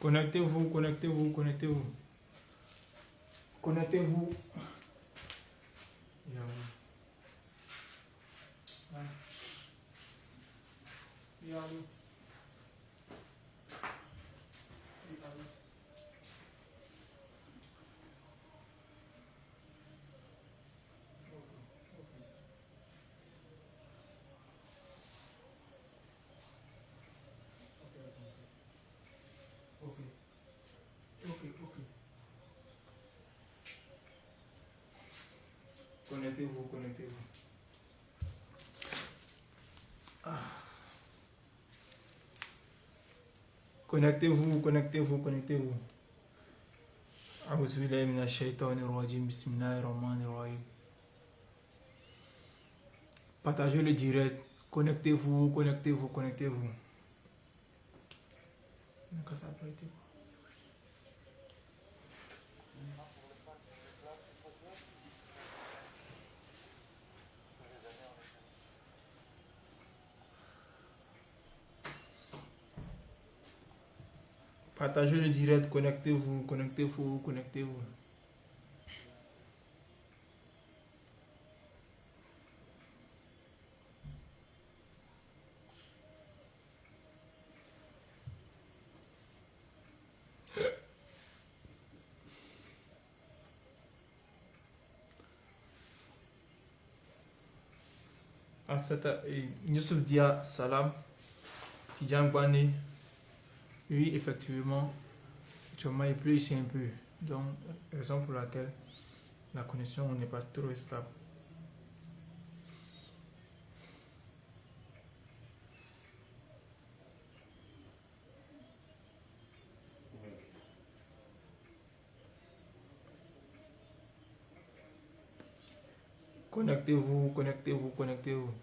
Connectez-vous, connectez-vous, connectez-vous. Connectez-vous. Connectez-vous, connectez-vous. Connectez-vous, connectez-vous, connectez-vous. أعوذ بالله من الشيطان الرجيم بسم الله الرحمن الرحيم. Partagez le direct. Connectez-vous, connectez-vous, connectez-vous. Partagez le direct. Connectez-vous, connectez-vous, connectez-vous. Youssouf Dia, salam. Tidjan Bani. Oui, effectivement, actuellement il pleut ici un peu. Donc, raison pour laquelle la connexion n'est pas trop stable. Connectez-vous, connectez-vous, connectez-vous.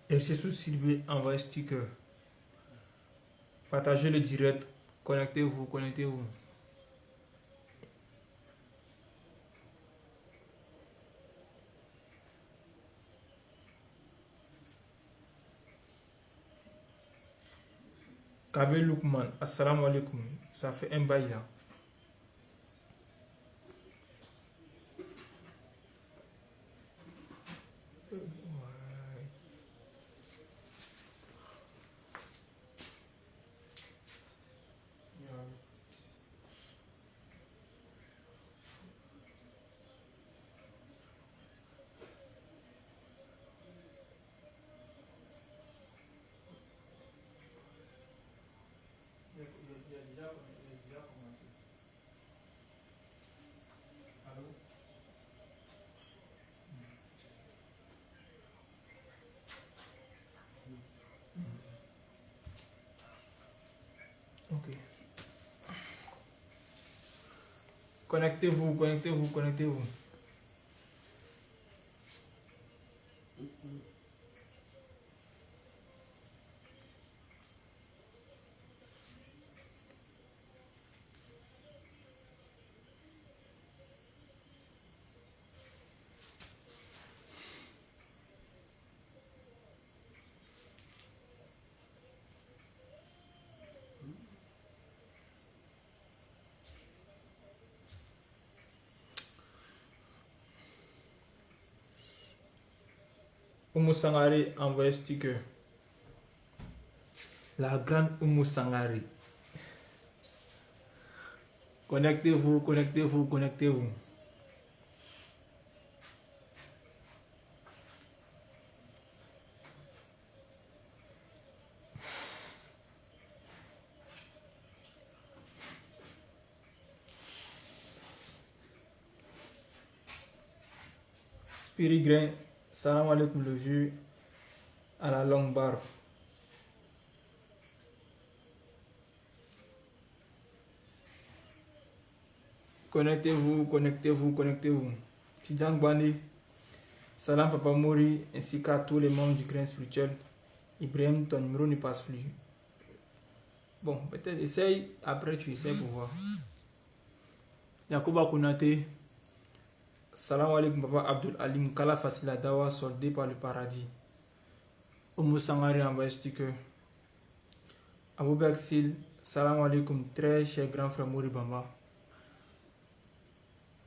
RC sous Sylvie, envoyez sticker. Partagez le direct. Connectez-vous, connectez-vous. Kabé Lukman, assalamu alaikum. Ça fait un bail là. Ok. Connectez-vous, connectez-vous, connectez-vous. Oumou Sangari, envoyez sticker. La grande Oumou Sangari. Connectez-vous, connectez-vous, connectez-vous. Spirit Grain, salam alaikum le vieux à la longue barbe. Connectez-vous, connectez-vous, connectez-vous. Tidjan Bani, salam Papa Mouri, ainsi qu'à tous les membres du grain spirituel. Ibrahim, ton numéro ne passe plus. Bon, peut-être essaye, après tu essaies pour voir. Yakuba Konate, salam alaikum Papa Abdul Alim, Kala Fasila Dawa soldé par le paradis. Omo Sangari envoyé sticker. Abou Baksil, salam alaikum, très cher grand frère Mouri Bamba.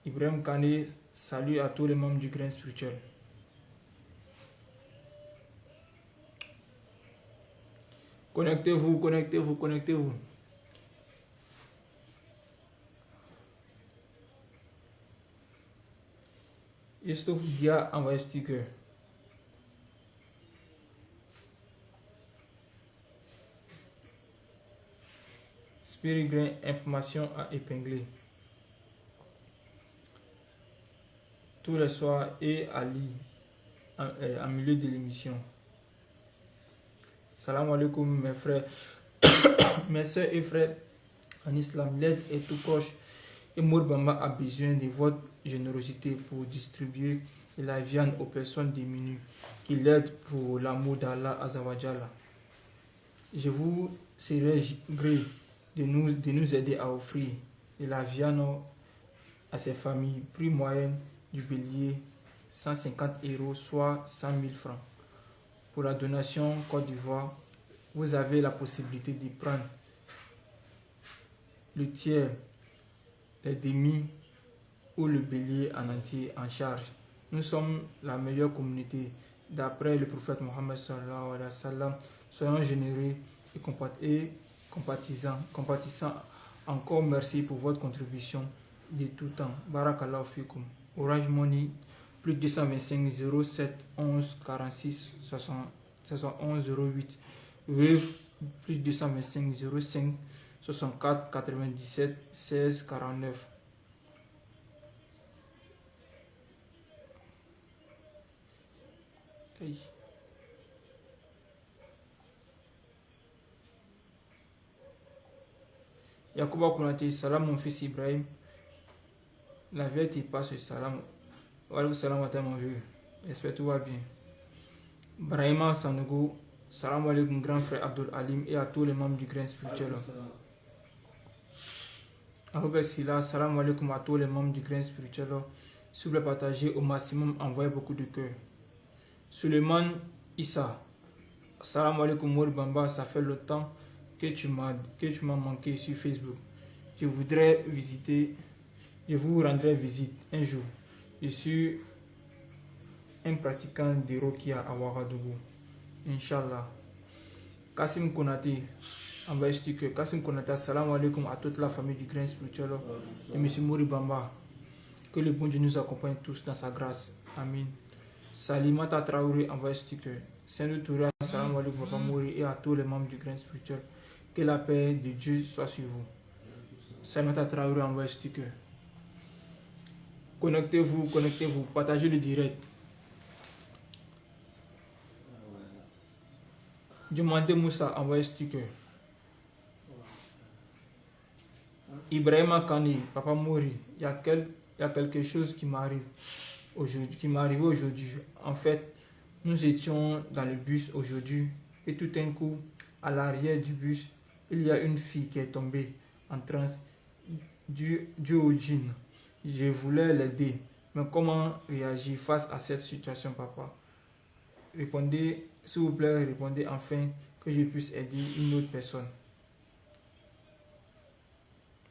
Ibrahim Kane, salut à tous les membres du grain spirituel. Connectez-vous, connectez-vous, connectez-vous. Christophe Dia envoyé sticker. Spirit Grain, information à épingler. Tous les soirs et à lire en milieu de l'émission. Salam alaikum mes frères, mes soeurs et frères en islam. L'aide est tout proche et Mourbamba a besoin de votre générosité pour distribuer la viande aux personnes démunies qui l'aident pour l'amour d'Allah Azawajala. Je vous serai gré de nous aider à offrir de la viande à ces familles. Prix moyen du bélier 150 €, soit 100 000 francs. Pour la donation Côte d'Ivoire, vous avez la possibilité de prendre le tiers, les demi ou le bélier en entier en charge. Nous sommes la meilleure communauté d'après le prophète Mohammed sallallahu alayhi wa sallam. Soyons généreux et compatissants. Encore merci pour votre contribution de tout temps. Barakallahu fikum. Orange Money plus 225 07 11 46 71 08. Wave plus 225 05 64 97 16 49. Hey. Yakuba Konate, salam mon fils Ibrahim. La vérité passe, salam. Walaikum salam à mon vieux. J'espère que tout va bien. Brahima Sanogo, salam alaikum grand frère Abdul Alim et à tous les membres du grain spirituel. Ahoubek Sila, salam alaikum à tous les membres du grain spirituel. S'il vous plaît, partagez au maximum, envoyez beaucoup de cœur. Suleiman Issa, salam alaikum Mouri Bamba, ça fait longtemps que tu m'as manqué sur Facebook. Je vous rendrai visite un jour. Je suis un pratiquant de Rokia à Ouagadougou. Inch'Allah. Kassim Konate, envoyé sticker. Kassim Konate, salam alaikum à toute la famille du grain spirituel et M. Mouri Bamba. Que le bon Dieu nous accompagne tous dans sa grâce. Amin. Salimata Traoré, envoyé sticker. Saint Touré, salam alaikum Papa Mouri et à tous les membres du grain spirituel. Que la paix de Dieu soit sur vous. Salimata Traoré, envoyé sticker. Connectez-vous, partagez le direct. Demandez Moussa, envoyez sticker. Ibrahima Kani, Papa Mouri, il y a quelque chose qui m'arrive aujourd'hui. En fait, nous étions dans le bus aujourd'hui et tout d'un coup, à l'arrière du bus, il y a une fille qui est tombée en transe due au djinn. Je voulais l'aider, mais comment réagir face à cette situation, papa? Répondez, s'il vous plaît, répondez enfin que je puisse aider une autre personne.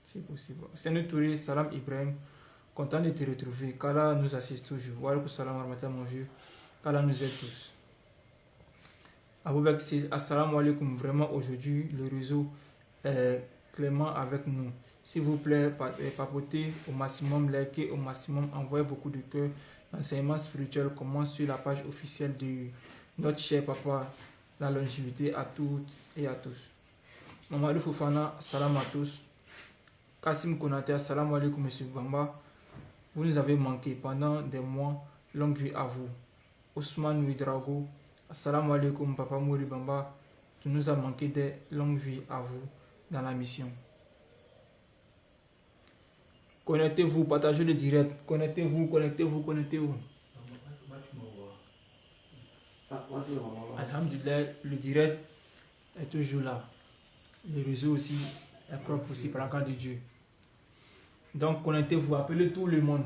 C'est possible. C'est notre touriste, salam Ibrahim, content de te retrouver. Qu'Allah nous assiste toujours. Wa alaikum salam wa rahmatullah mon vieux. Qu'Allah nous aide tous. Aboubek c'est assalamu alaikum. Vraiment aujourd'hui, le réseau est clément avec nous. S'il vous plaît, papotez au maximum, likez au maximum, envoyez beaucoup de cœur. L'enseignement spirituel commence sur la page officielle de notre cher papa, la longévité à toutes et à tous. Mamadou Fofana, salam à tous. Kassim Konate, salam alaikum monsieur Bamba. Vous nous avez manqué pendant des mois, longue vie à vous. Ousmane Ouidrago, salam alaikum Papa Mouri Bamba. Tu nous as manqué des longues vies à vous dans la mission. Connectez-vous, partagez le direct. Connectez-vous. Alhamdulillah, le direct est toujours là. Le réseau aussi est propre aussi par la grâce de Dieu. Donc connectez-vous, appelez tout le monde.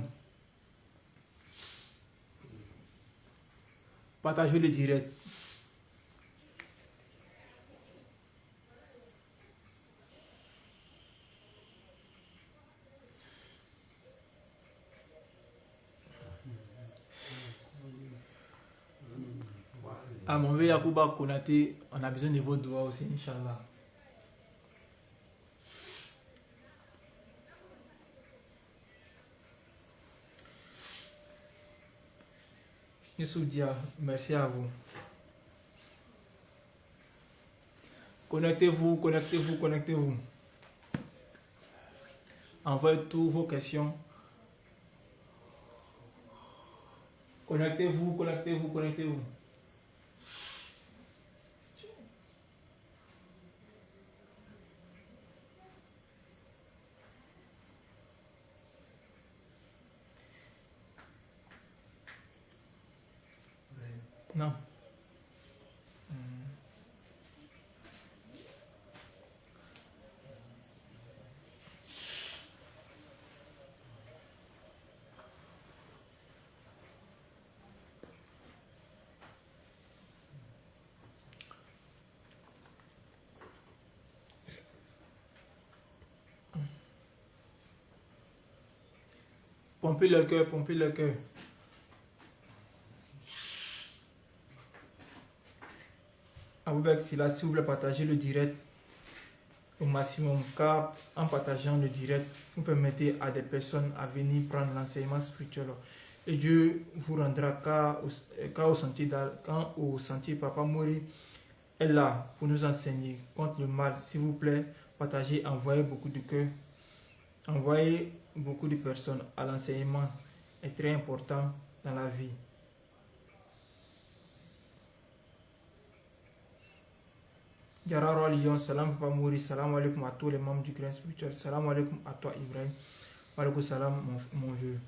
Partagez le direct. À mon vieux Yacouba Konaté, on a besoin de vos doigts aussi, Inch'Allah. Youssouf Dia, merci à vous. Connectez-vous, connectez-vous, connectez-vous. Envoyez toutes vos questions. Connectez-vous, connectez-vous, connectez-vous. Non. Pompez le cœur, pompez le cœur. Aboubek Silla, s'il vous plaît, partagez le direct au maximum, car en partageant le direct, vous permettez à des personnes à venir prendre l'enseignement spirituel. Et Dieu vous rendra quand au sentier Papa Mori est là pour nous enseigner contre le mal. S'il vous plaît, partagez, envoyez beaucoup de cœur, envoyez beaucoup de personnes à l'enseignement. Est très important dans la vie. Yararo Lyon, salam Papa Mouri, salam alaikum à tous les membres du grain spirituel, salam alaikum à toi Ibrahim, alaikum salam mon vieux.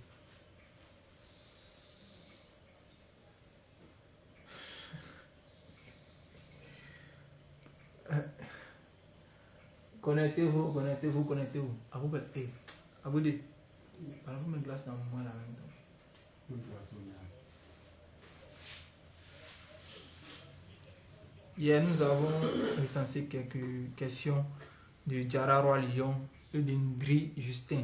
Connectez-vous, connectez-vous, connectez-vous. Aboudé, alors vous me glace dans moi là même temps. Hier, nous avons recensé quelques questions de Diarra Roi Lyon et d'Indri Justin.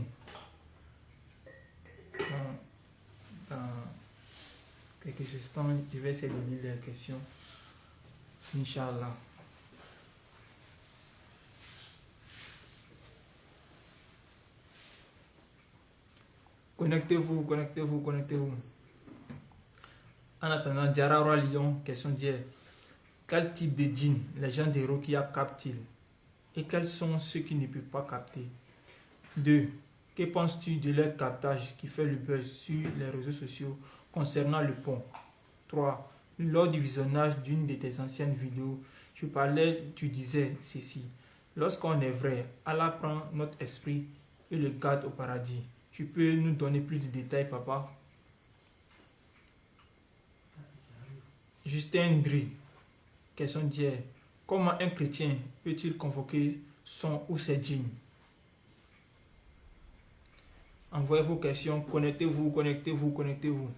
Dans quelques instants, je vais essayer de lire les questions. Inch'Allah. Connectez-vous, connectez-vous, connectez-vous. En attendant, Diarra Roi Lyon, question d'hier. Quel type de djinn les gens de Rokia captent-ils? Et quels sont ceux qui ne peuvent pas capter? 2. Que penses-tu de leur captage qui fait le buzz sur les réseaux sociaux concernant le pont? 3. Lors du visionnage d'une de tes anciennes vidéos, tu disais ceci. Lorsqu'on est vrai, Allah prend notre esprit et le garde au paradis. Tu peux nous donner plus de détails, papa? Justin Ndri. Question d'hier. Comment un chrétien peut-il convoquer son ou ses djinns? Envoyez vos questions. Connectez-vous, connectez-vous, connectez-vous.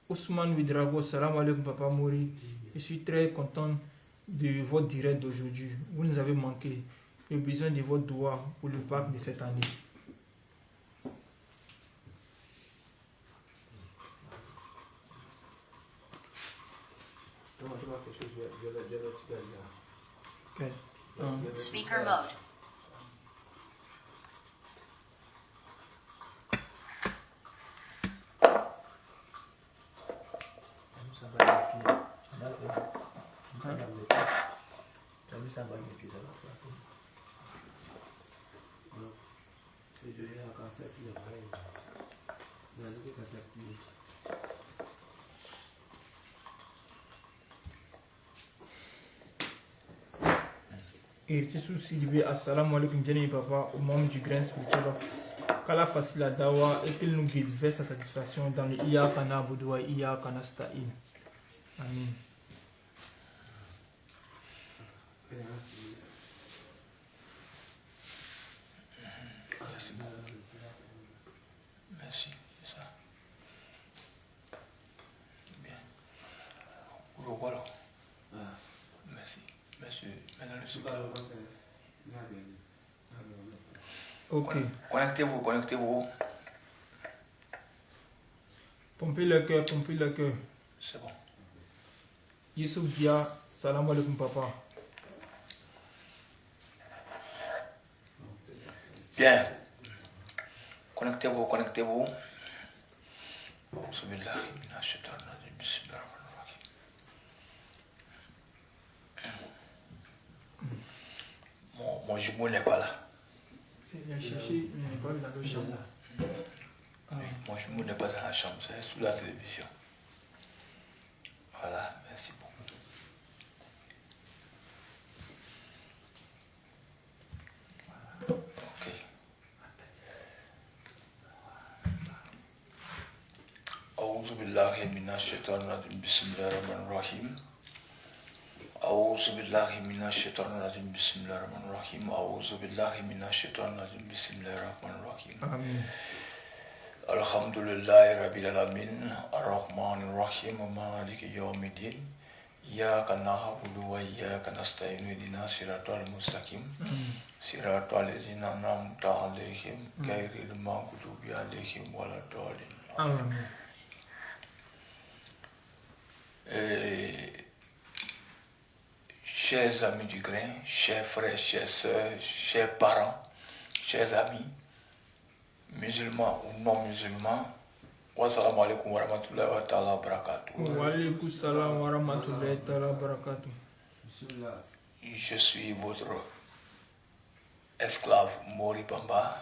Ousmane Widrago, salam alaikum Papa Mouri. Je suis très content de votre direct d'aujourd'hui. Vous nous avez manqué. J'ai besoin de votre doigt pour le Pâques de cette année. Okay. Speaker mode. Et Tissou Sylvie, assalamu alaikum, Jenny Papa, au membre du grain spirituel. Qu'Allah facilite la dawa et qu'il nous guide vers sa satisfaction dans le Iyaka na'budu wa Iyaka nasta'in. Amen. Merci beaucoup. Merci, c'est ça. Bien. Voilà. Merci. Merci. Maintenant le super. Ok. Connectez-vous, connectez-vous. Pompez le cœur, pompez le cœur. C'est bon. Youssouf Dia, salam alaikum papa. Bien. Connectez-vous, connectez-vous. Mon jumeau n'est pas là. C'est bien cherché, mais il n'est pas dans le chambre. Mon jumeau n'est pas dans la chambre, c'est sous la télévision. Voilà, merci beaucoup. Ok. أعوذ بالله من الشيطان الرجيم بسم الله الرحمن الرحيم. أعوذ بالله من الشيطان الرجيم بسم الله الرحمن الرحيم. أعوذ بالله من الشيطان الرجيم بسم الله الرحمن الرحيم. Amen. الحمد لله رب العالمين الرحمن الرحيم مالك يوم الدين إياك نعبد وإياك نستعين اهدنا الصراط المستقيم صراط الذين أنعمت عليهم غير المغضوب عليهم ولا الضالين. Amen. Chers amis du grain, chers frères, chers sœurs, chers parents, chers amis, musulmans ou non musulmans, wassalamu alaikum wa rahmatullahi wa ta'ala wa barakatuh. Wa alaikum salam wa rahmatullahi ta'ala wa barakatuh. Je suis votre esclave Mori Bamba,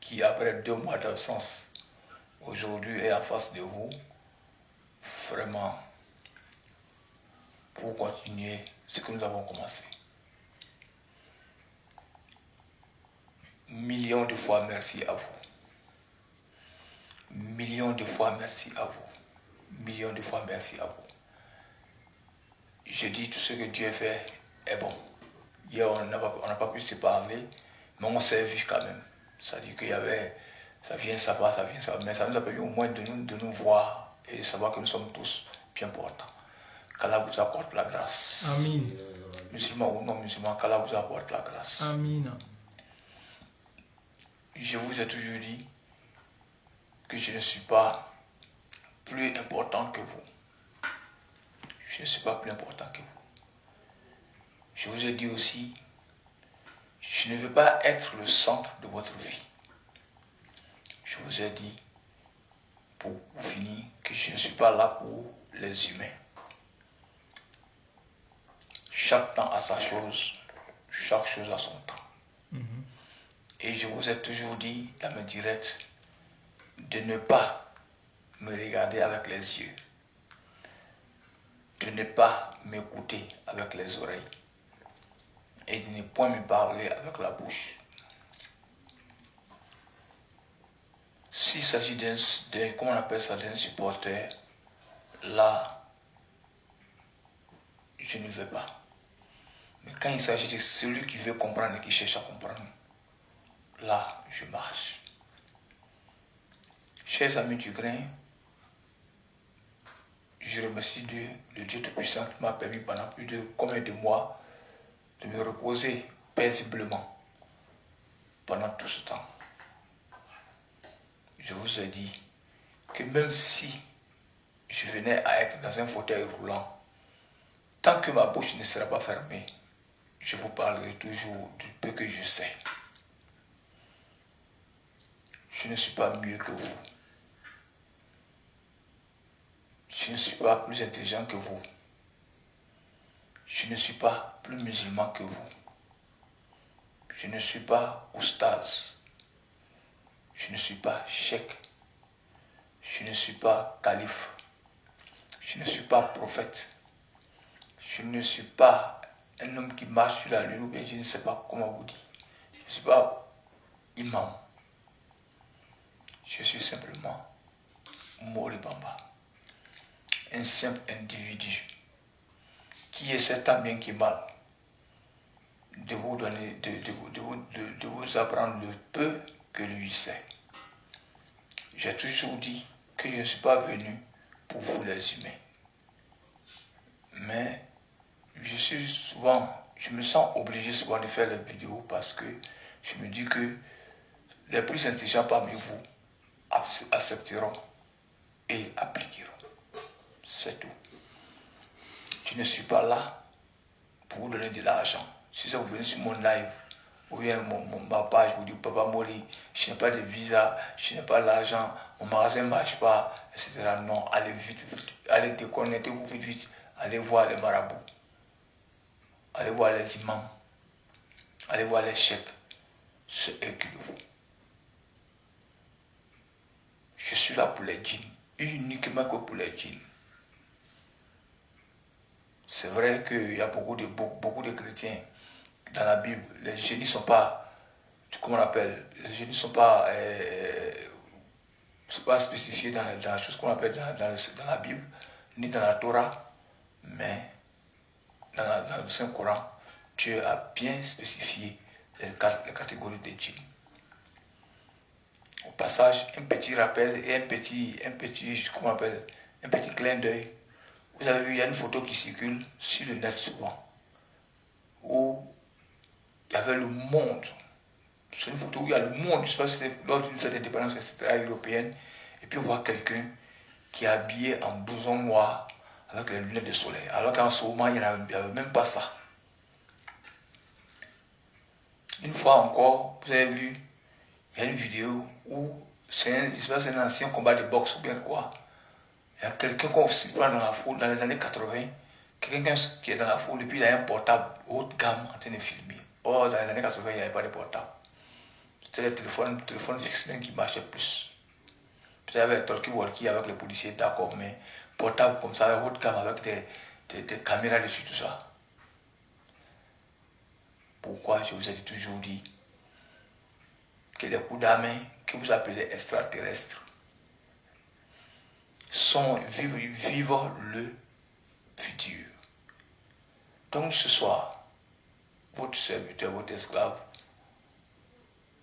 qui après 2 mois d'absence, aujourd'hui est en face de vous, vraiment, pour continuer ce que nous avons commencé. Millions de fois merci à vous. Millions de fois merci à vous. Millions de fois merci à vous. Je dis tout ce que Dieu fait est bon. Hier, on n'a pas pu se parler, mais on s'est vu quand même. C'est-à-dire qu'il y avait, ça vient, ça va, mais ça nous a permis au moins de nous voir et de savoir que nous sommes tous bien portants. Qu'Allah vous apporte la grâce. Amen. Musulmans ou non musulmans, qu'Allah vous apporte la grâce. Amen. Je vous ai toujours dit que je ne suis pas plus important que vous. Je ne suis pas plus important que vous. Je vous ai dit aussi, je ne veux pas être le centre de votre vie. Je vous ai dit, pour finir, que je ne suis pas là pour les humains. Chaque temps a sa chose, chaque chose a son temps. Et je vous ai toujours dit, dans mes directs, de ne pas me regarder avec les yeux, de ne pas m'écouter avec les oreilles et de ne point me parler avec la bouche. S'il s'agit d'un comment on appelle ça, d'un supporter, là, je ne veux pas. Mais quand il s'agit de celui qui veut comprendre et qui cherche à comprendre, là, je marche. Chers amis du grain, je remercie Dieu, le Dieu Tout-Puissant qui m'a permis pendant plus de combien de mois de me reposer paisiblement pendant tout ce temps. Je vous ai dit que même si je venais à être dans un fauteuil roulant, tant que ma bouche ne sera pas fermée, je vous parlerai toujours du peu que je sais. Je ne suis pas mieux que vous. Je ne suis pas plus intelligent que vous. Je ne suis pas plus musulman que vous. Je ne suis pas oustaz. Je ne suis pas cheikh. Je ne suis pas calife. Je ne suis pas prophète. Je ne suis pas un homme qui marche sur la lune ou bien je ne sais pas comment vous dire. Je ne suis pas imam. Je suis simplement Mori Bamba, un simple individu qui essaie tant bien que mal de vous donner, de vous apprendre le peu que lui sait. J'ai toujours dit que je ne suis pas venu pour vous les humains. Mais je me sens obligé souvent de faire les vidéos parce que je me dis que les plus intelligents parmi vous accepteront et appliqueront. C'est tout. Je ne suis pas là pour vous donner de l'argent. Si vous venez sur mon live, ou bien ma page, vous dites Papa Mori, je n'ai pas de visa, je n'ai pas l'argent, mon magasin ne marche pas, etc. Non, allez vite, allez déconnectez-vous vite, allez voir les marabouts, allez voir les imams, allez voir les chèques, c'est eux qui le font. Je suis là pour les djinns, uniquement que pour les djinns. C'est vrai qu'il y a beaucoup de chrétiens dans la Bible. Les génies ne sont pas, comment on appelle, les génies ne sont pas spécifiés dans la chose qu'on appelle dans la Bible, ni dans la Torah, mais dans le Saint-Coran, Dieu a bien spécifié les catégories des djinns. Au passage, un petit rappel et un petit clin d'œil. Vous avez vu, il y a une photo qui circule sur le net souvent, où il y avait le monde. C'est une photo où il y a le monde, je ne sais pas si c'était lors d'une fête d'indépendance, etc., européenne, et puis on voit quelqu'un qui est habillé en blouson noir avec les lunettes de soleil, alors qu'en ce moment, il n'y avait même pas ça. Une fois encore, vous avez vu, il y a une vidéo où c'est un ancien combat de boxe ou bien quoi. Il y a quelqu'un qu'on se prend dans la foule dans les années 80, quelqu'un qui est dans la foule et puis il a un portable haut de gamme en train de filmer. Or, dans les années 80, il n'y avait pas de portable. C'était le téléphone fixe même qui marchait plus. Puis il y avait un talkie-walkie avec les policiers, d'accord, mais portable comme ça, haut de gamme avec des caméras dessus, tout ça. Pourquoi je vous ai toujours dit que les coups d'armes que vous appelez extraterrestres vivent le futur. Donc ce soir, votre serviteur, votre esclave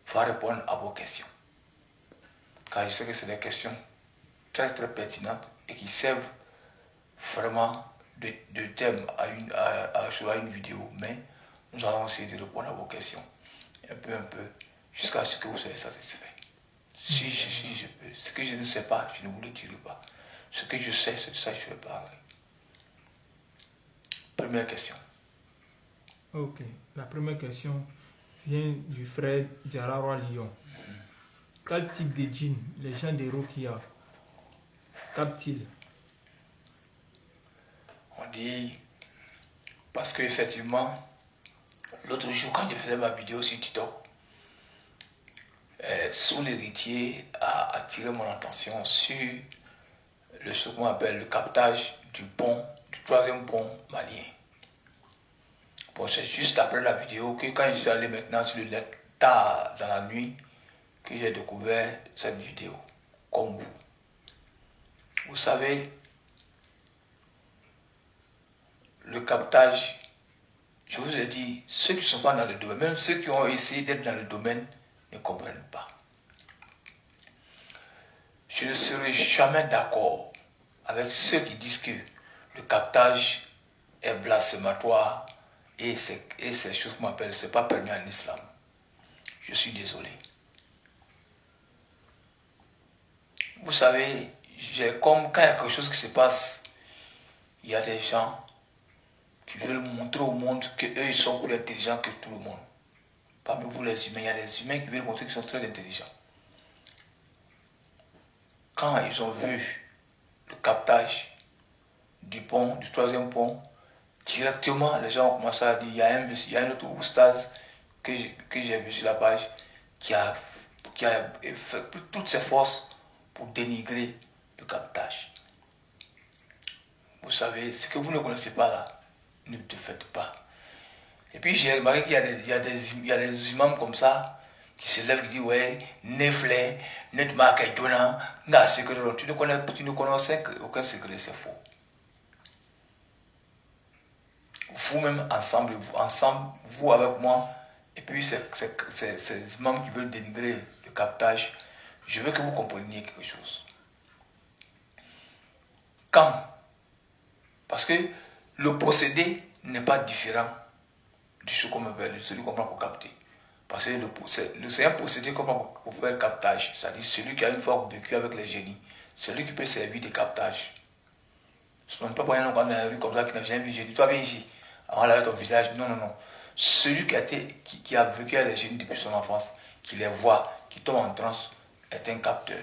va répondre à vos questions. Car je sais que c'est des questions très très pertinentes et qui servent vraiment de thème à une vidéo. Mais nous allons essayer de répondre à vos questions un peu, jusqu'à ce que vous soyez satisfait. Si je peux. Ce que je ne sais pas, je ne vous le dirai pas. Ce que je sais, c'est de ça que je vais parler. Première question. Ok, la première question vient du frère Diarra Lyon. Quel type de djinn les gens de Rokia captent-ils? On dit, parce qu'effectivement, l'autre jour quand je faisais ma vidéo sur TikTok, sous l'héritier a attiré mon attention sur ce qu'on appelle le captage du troisième pont malien. Bon, c'est juste après la vidéo que quand je suis allé maintenant sur le net, tard dans la nuit, que j'ai découvert cette vidéo, comme vous. Vous savez, le captage, je vous ai dit, ceux qui ne sont pas dans le domaine, même ceux qui ont essayé d'être dans le domaine, ne comprennent pas. Je ne serai jamais d'accord avec ceux qui disent que le captage est blasphématoire et ces choses qu'on appelle, ce n'est pas permis en islam. Je suis désolé. Vous savez, comme quand il y a quelque chose qui se passe, il y a des gens qui veulent montrer au monde qu'eux, ils sont plus intelligents que tout le monde. Parmi vous les humains, il y a des humains qui veulent montrer qu'ils sont très intelligents. Quand ils ont vu le captage du troisième pont, directement, les gens ont commencé à dire, il y a un autre oustaz que j'ai vu sur la page qui a fait toutes ses forces pour dénigrer le captage. Vous savez, ce que vous ne connaissez pas là, ne le faites pas. Et puis j'ai remarqué qu'il y a des imams comme ça qui se lève, qui dit, ouais, Neflé, Netmark et Donna, tu ne connais aucun secret, c'est faux. Vous-même, ensemble, vous avec moi, et puis ces membres qui veulent dénigrer le captage, je veux que vous compreniez quelque chose. Quand? Parce que le procédé n'est pas différent de celui qu'on prend pour capter. Parce que c'est un procédé qu'on prend pour faire le captage. C'est-à-dire celui qui a une fois vécu avec les génies, celui qui peut servir de captage. Ce n'est pas pour un homme dans la rue comme ça qui n'a jamais vu génie. Toi, viens ici. On va laver ton visage. Non, non, non. Celui qui a vécu avec les génies depuis son enfance, qui les voit, qui tombe en transe, est un capteur.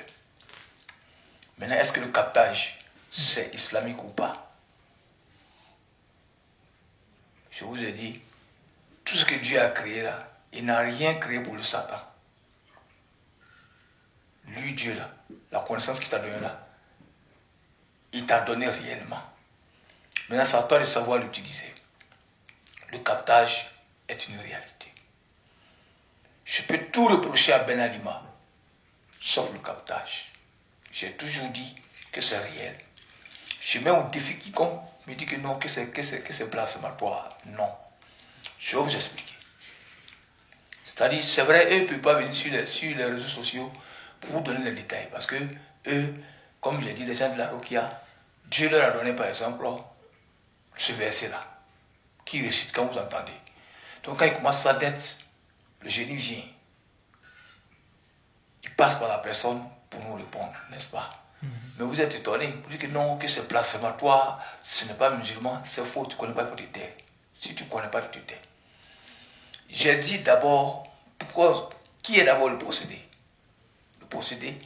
Maintenant, est-ce que le captage, c'est islamique ou pas? Je vous ai dit, tout ce que Dieu a créé là, il n'a rien créé pour le Satan. Lui, Dieu là, la connaissance qu'il t'a donnée là, il t'a donné réellement. Maintenant, c'est à toi de savoir l'utiliser. Le captage est une réalité. Je peux tout reprocher à Ben Alima, sauf le captage. J'ai toujours dit que c'est réel. Je mets au défi quiconque me dit que non, que c'est blasphématoire. Non. Je vais vous expliquer. C'est-à-dire, c'est vrai, eux ne peuvent pas venir sur les réseaux sociaux pour vous donner les détails. Parce que eux, comme je l'ai dit, les gens de la Rokia, Dieu leur a donné par exemple ce verset-là, qui récite quand vous entendez. Donc quand il commence sa dette, le génie vient. Il passe par la personne pour nous répondre, n'est-ce pas? Mais vous êtes étonné, vous dites que non, que c'est blasphématoire, ce n'est pas musulman, c'est faux, tu ne connais pas, il faut te taire. Si tu ne connais pas, tu te tais. J'ai dit d'abord, qui est d'abord le procédé? Le procédé,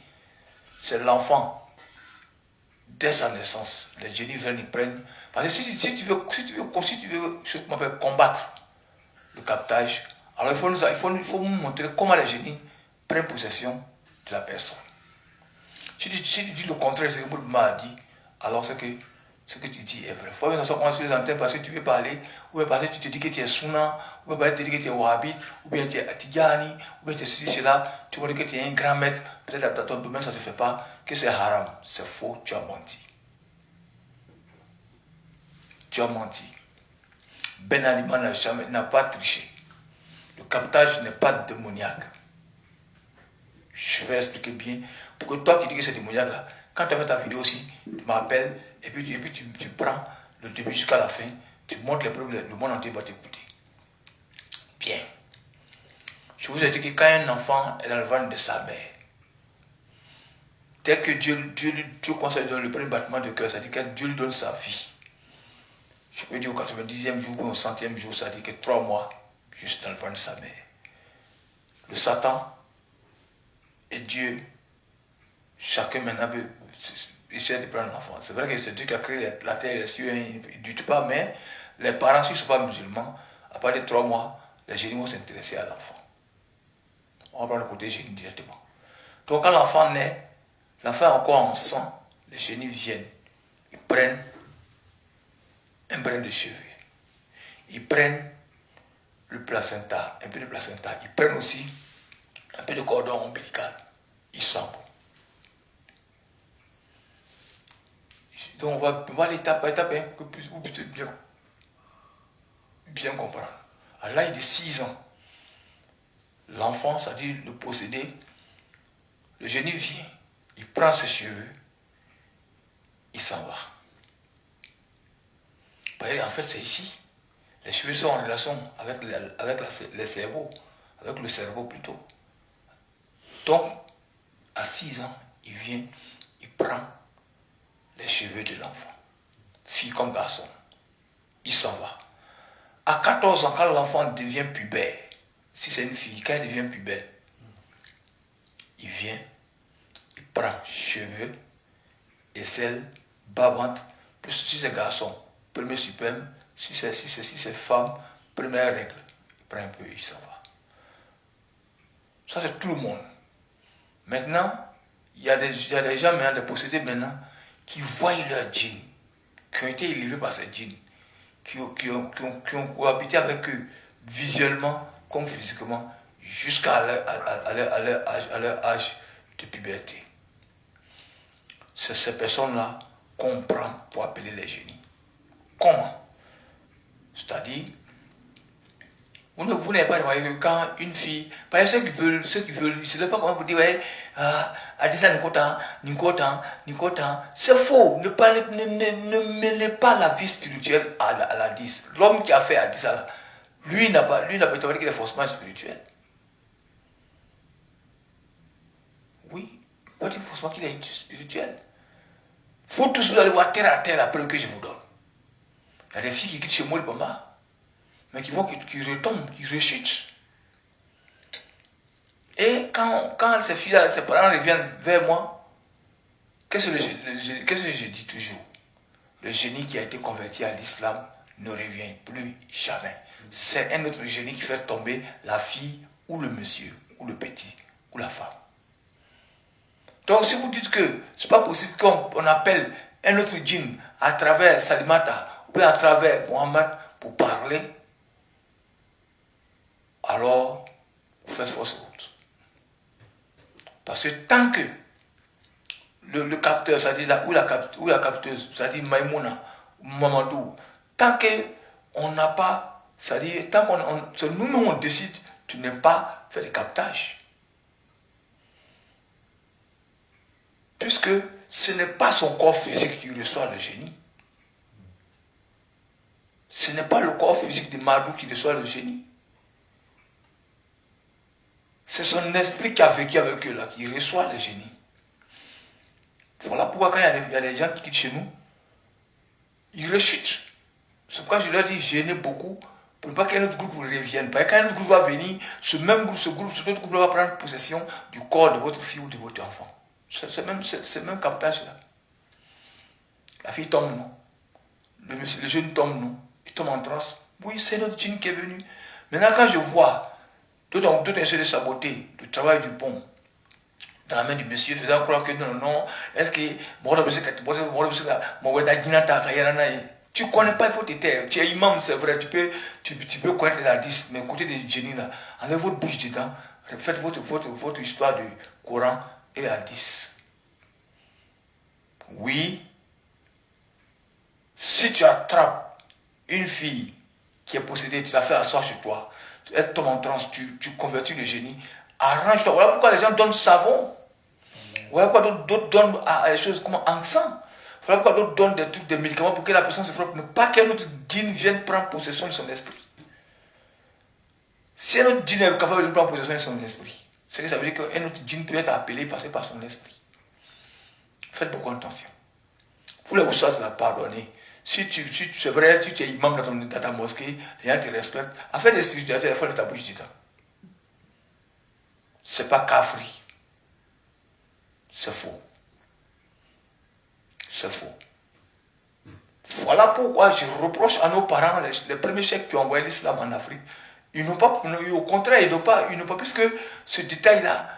c'est l'enfant. Dès sa naissance, les génies viennent, ils prennent. Parce que si tu veux ce qu'on appelle combattre le captage, alors il faut nous montrer comment les génies prennent possession de la personne. Si tu dis le contraire, c'est que Moulma a dit, alors c'est que ce que tu dis est vrai. Il faut bien qu'on sur les antennes parce que tu veux parler, ou bien parce que tu te dis que tu es Sunna, ou bien parce que tu te dis que tu es Wahhabite, ou bien tu es Atigani, ou bien tu es ceci, cela, tu vois que tu es un grand maître, peut-être dans ton domaine ça ne se fait pas, que c'est haram. C'est faux, tu as menti. Tu as menti. Ben Alima n'a pas triché. Le captage n'est pas démoniaque. Je vais expliquer bien. Pour que toi qui dis que c'est démoniaque là, quand tu as fait ta vidéo aussi, tu m'appelles et puis tu prends le début jusqu'à la fin, tu montres les preuves, le monde entier va t'écouter. Bien. Je vous ai dit que quand un enfant est dans le ventre de sa mère, dès que Dieu commence à lui donner le premier battement de cœur, ça dit que Dieu lui donne sa vie. Je peux dire au 90e jour ou au 100e jour, ça dit que 3 mois, juste dans le ventre de sa mère. Le Satan et Dieu, chacun maintenant peut essayer de prendre l'enfant. C'est vrai que c'est Dieu qui a créé la terre et les cieux, il ne dit pas, mais les parents, s'ils ne sont pas musulmans, à partir de 3 mois, les génies vont s'intéresser à l'enfant. On va prendre le côté génie directement. Donc quand l'enfant naît, l'enfant est encore en sang, les génies viennent, ils prennent un brin de cheveux, ils prennent le placenta, un peu de placenta, ils prennent aussi un peu de cordon ombilical, ils s'en vont. Donc on va voir l'étape par étape, que vous puissiez bien comprendre. À l'âge de 6 ans, l'enfant, c'est-à-dire le possédé, le génie vient, il prend ses cheveux, il s'en va. En fait, c'est ici. Les cheveux sont en relation avec les cerveaux, avec le cerveau plutôt. Donc, à 6 ans, il vient, il prend les cheveux de l'enfant, fille comme garçon, il s'en va. À 14 ans, quand l'enfant devient pubère, si c'est une fille, quand elle devient pubère, il vient, il prend cheveux, aisselles, bas-ventre, plus si c'est garçon, premier suprême, si c'est femme, première règle, il prend un peu, il s'en va. Ça c'est tout le monde. Maintenant, il y a des gens maintenant, des possédés maintenant, qui voient leurs djinns, qui ont été élevés par ces djinns, qui ont cohabité avec eux visuellement comme physiquement jusqu'à leur âge de puberté. C'est ces personnes-là qu'on prend pour appeler les génies. Comment? C'est-à-dire, vous n'avez pas remarqué que quand une fille, par exemple, ceux qui veulent, ils ne savent pas comment vous dire, ouais, Adissa Nikotan, c'est faux. Ne mêlez pas la vie spirituelle à la 10. L'homme qui a fait Adissa là, lui n'a pas été qu'il est forcément spirituel. Oui, il pas dire forcément qu'il est spirituel. Il faut tous vous allez voir terre à terre la preuve que je vous donne. Il y a des filles qui quittent chez moi le Bamba, mais qui retombent, qui rechutent. Et quand ces filles-là, ses parents reviennent vers moi, qu'est-ce que je dis toujours? Le génie qui a été converti à l'islam ne revient plus jamais. C'est un autre génie qui fait tomber la fille ou le monsieur, ou le petit, ou la femme. Donc si vous dites que ce n'est pas possible qu'on appelle un autre djinn à travers Salimata ou à travers Mohammed pour parler, alors vous faites fausse route. Parce que tant que le capteur, c'est-à-dire ou la capteuse, c'est-à-dire Maïmouna ou Mamadou, tant qu'on n'a pas, c'est-à-dire tant c'est nous-mêmes on décide, tu n'es pas fait de captage. Puisque ce n'est pas son corps physique qui reçoit le génie. Ce n'est pas le corps physique de Madou qui reçoit le génie. C'est son esprit qui a vécu avec eux là, qui reçoit le génie. Voilà pourquoi quand il y a des gens qui quittent chez nous, ils rechutent. C'est pourquoi je leur dis gênez beaucoup pour ne pas qu'un autre groupe revienne. Parce que quand un autre groupe va venir, ce autre groupe va prendre possession du corps de votre fille ou de votre enfant. C'est le même captage là. La fille tombe, non? Le jeune tombe, non? Il tombe en transe. Oui, c'est notre djinn qui est venu. Maintenant, quand je vois d'autres essayer de saboter le travail du pont dans la main du monsieur, faisant croire que non, est-ce que tu ne connais pas, il faut te taire. Tu es imam, c'est vrai, tu peux connaître les hadiths, mais côté des génies là, enlevez votre bouche dedans, faites votre histoire du Coran et hadith. Oui, si tu attrapes une fille qui est possédée, tu la fais asseoir chez toi, elle tombe en transe, tu convertis le génie, arrange-toi. Voilà pourquoi les gens donnent savon. Voilà pourquoi d'autres donnent des choses comme encens. Voilà pourquoi d'autres donnent des trucs, des médicaments pour que la personne se frappe, ne pas qu'un autre djinn vienne prendre possession de son esprit. Si un autre djinn est capable de prendre possession de son esprit, c'est que ça veut dire qu'un autre djinn peut être appelé, passer par son esprit. Faites beaucoup attention. Vous les reçoivez de la pardonner. C'est vrai, si tu es imam dans ta mosquée, les gens te respectent. Affaire de spiritualité, il faut de ta bouche dedans. Ce n'est pas kafri. C'est faux. C'est faux. Voilà pourquoi je reproche à nos parents, les premiers chefs qui ont envoyé l'islam en Afrique, ils n'ont pas, au contraire, ils n'ont pas, puisque ce détail-là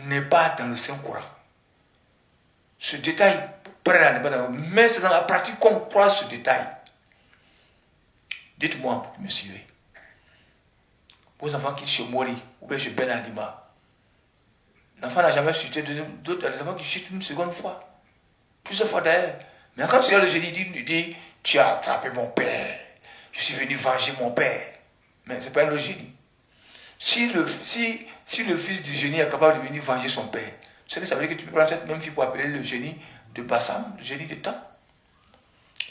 n'est pas dans le Saint-Coran. Ce détail, mais c'est dans la pratique qu'on croit ce détail. Dites-moi, monsieur, vos enfants qui chez Mori ou bien chez Ben Alima, l'enfant n'a jamais chuté, d'autres enfants qui chutent une seconde fois, plusieurs fois d'ailleurs. Mais quand tu as le génie, il dit, tu as attrapé mon père, je suis venu venger mon père. Mais ce n'est pas un génie. Si le fils du génie est capable de venir venger son père, c'est que ça veut dire que tu peux prendre cette même fille pour appeler le génie de Bassam, le génie de temps.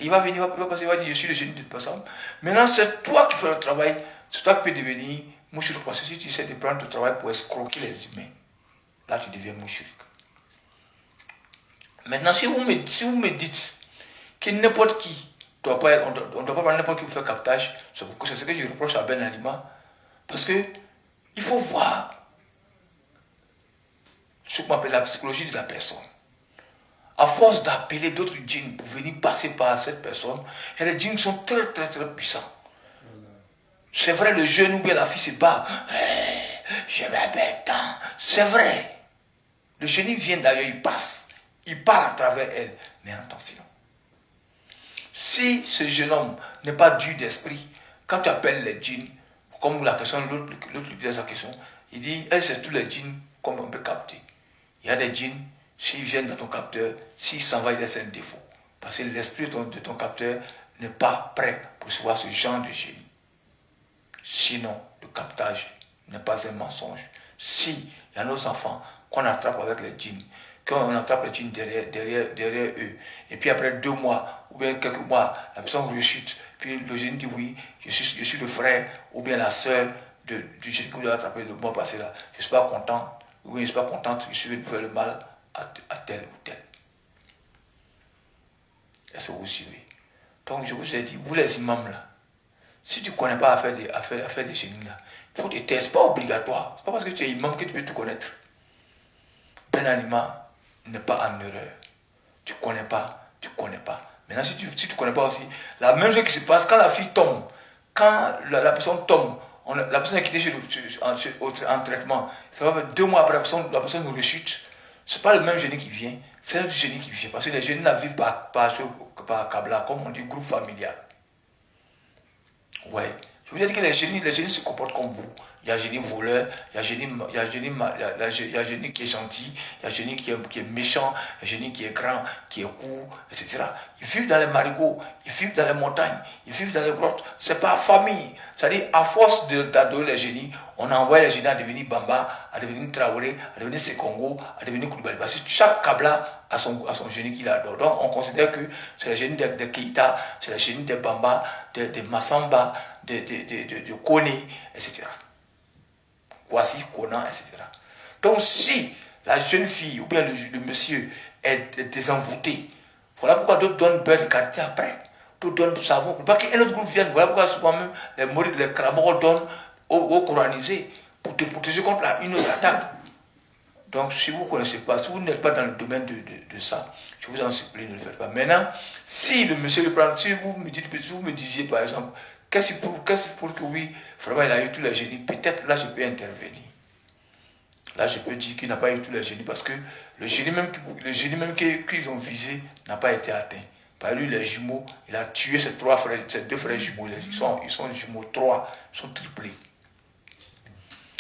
Il va venir, il va dire, je suis le génie de Bassam. Maintenant, c'est toi qui fais le travail, c'est toi qui peux devenir mouchrik. Parce que si tu essaies de prendre ton travail pour escroquer les humains, là tu deviens mouchrik. Maintenant, si vous me dites que n'importe qui, on ne doit pas prendre n'importe qui pour faire captage, c'est ce que je reproche à Ben Alima. Parce que il faut voir ce qu'on appelle la psychologie de la personne. À force d'appeler d'autres djinns pour venir passer par cette personne, et les djinns sont très très très puissants. C'est vrai, le jeune ou bien la fille se bat. Je m'appelle tant. C'est vrai. Le génie vient d'ailleurs, il passe. Il part à travers elle. Mais attention. Si ce jeune homme n'est pas dur d'esprit, quand tu appelles les djinns, comme la question, l'autre lui disait sa question, Il dit, elle, c'est tous les djinns comme on peut capter. Il y a des djinns, s'ils viennent dans ton capteur, s'ils s'en vont, il laisse un défaut. Parce que l'esprit de ton capteur n'est pas prêt pour recevoir ce genre de génie. Sinon, le captage n'est pas un mensonge. Si il y a nos enfants qu'on attrape avec les djinns, qu'on attrape les djinns derrière eux, et puis après 2 mois ou bien quelques mois, la personne rechute, puis le génie dit oui, je suis le frère ou bien la soeur du génie que vous avez attrapé le mois passé là. Je ne suis pas content, ou bien je ne suis pas contente, je suis venu faire le mal à tel ou tel. Est-ce que vous suivez? Donc je vous ai dit, vous les imams là, si tu ne connais pas à faire des génies là, il faut te taire, ce n'est pas obligatoire. Ce n'est pas parce que tu es imam que tu peux tout connaître. Ben Alima n'est pas en erreur. Tu ne connais pas, tu ne connais pas. Maintenant, si tu ne connais pas aussi, la même chose qui se passe quand la fille tombe, quand la personne tombe, la personne est quittée en traitement, ça va faire 2 mois après, la personne rechute. Ce n'est pas le même génie qui vient, c'est le génie qui vient. Parce que les génies ne vivent pas par Kabbalah, comme on dit, groupe familial. Vous voyez? Je vous ai dit que les génies se comportent comme vous. Il y a un génie voleur, il y a un génie qui est gentil, il y a un génie qui est méchant, il y a un génie qui est grand, qui est court, etc. Ils vivent dans les marigots, ils vivent dans les montagnes, ils vivent dans les grottes. Ce n'est pas famille. C'est-à-dire, à force d'adorer les génies, on envoie les génies à devenir Bamba, à devenir Traoré, à devenir Sekongo, à devenir Koulibaly. Parce que chaque Kabla a son génie qu'il adore. Donc, on considère que c'est le génie de Keïta, c'est le génie de Bamba, de Massamba, de Kone, etc. Voici Conan, etc. Donc, si la jeune fille ou bien le monsieur est désenvoûté, voilà pourquoi d'autres donnent beurre de qualité après, d'autres donnent du savon. Pas qu'un autre groupe vienne, voilà pourquoi souvent même les cramors donnent aux coranisés pour te protéger contre une autre attaque. Donc, si vous ne connaissez pas, si vous n'êtes pas dans le domaine de ça, je vous en supplie, ne le faites pas. Maintenant, si le monsieur le prend, si vous me disiez par exemple, qu'est-ce pour que oui, vraiment il a eu tous les génies, peut-être là je peux intervenir. Là je peux dire qu'il n'a pas eu tous les génies parce que le génie même qu'ils ont visé n'a pas été atteint. Par lui, les jumeaux, il a tué ses 2 frères jumeaux, ils sont jumeaux, 3, ils sont triplés.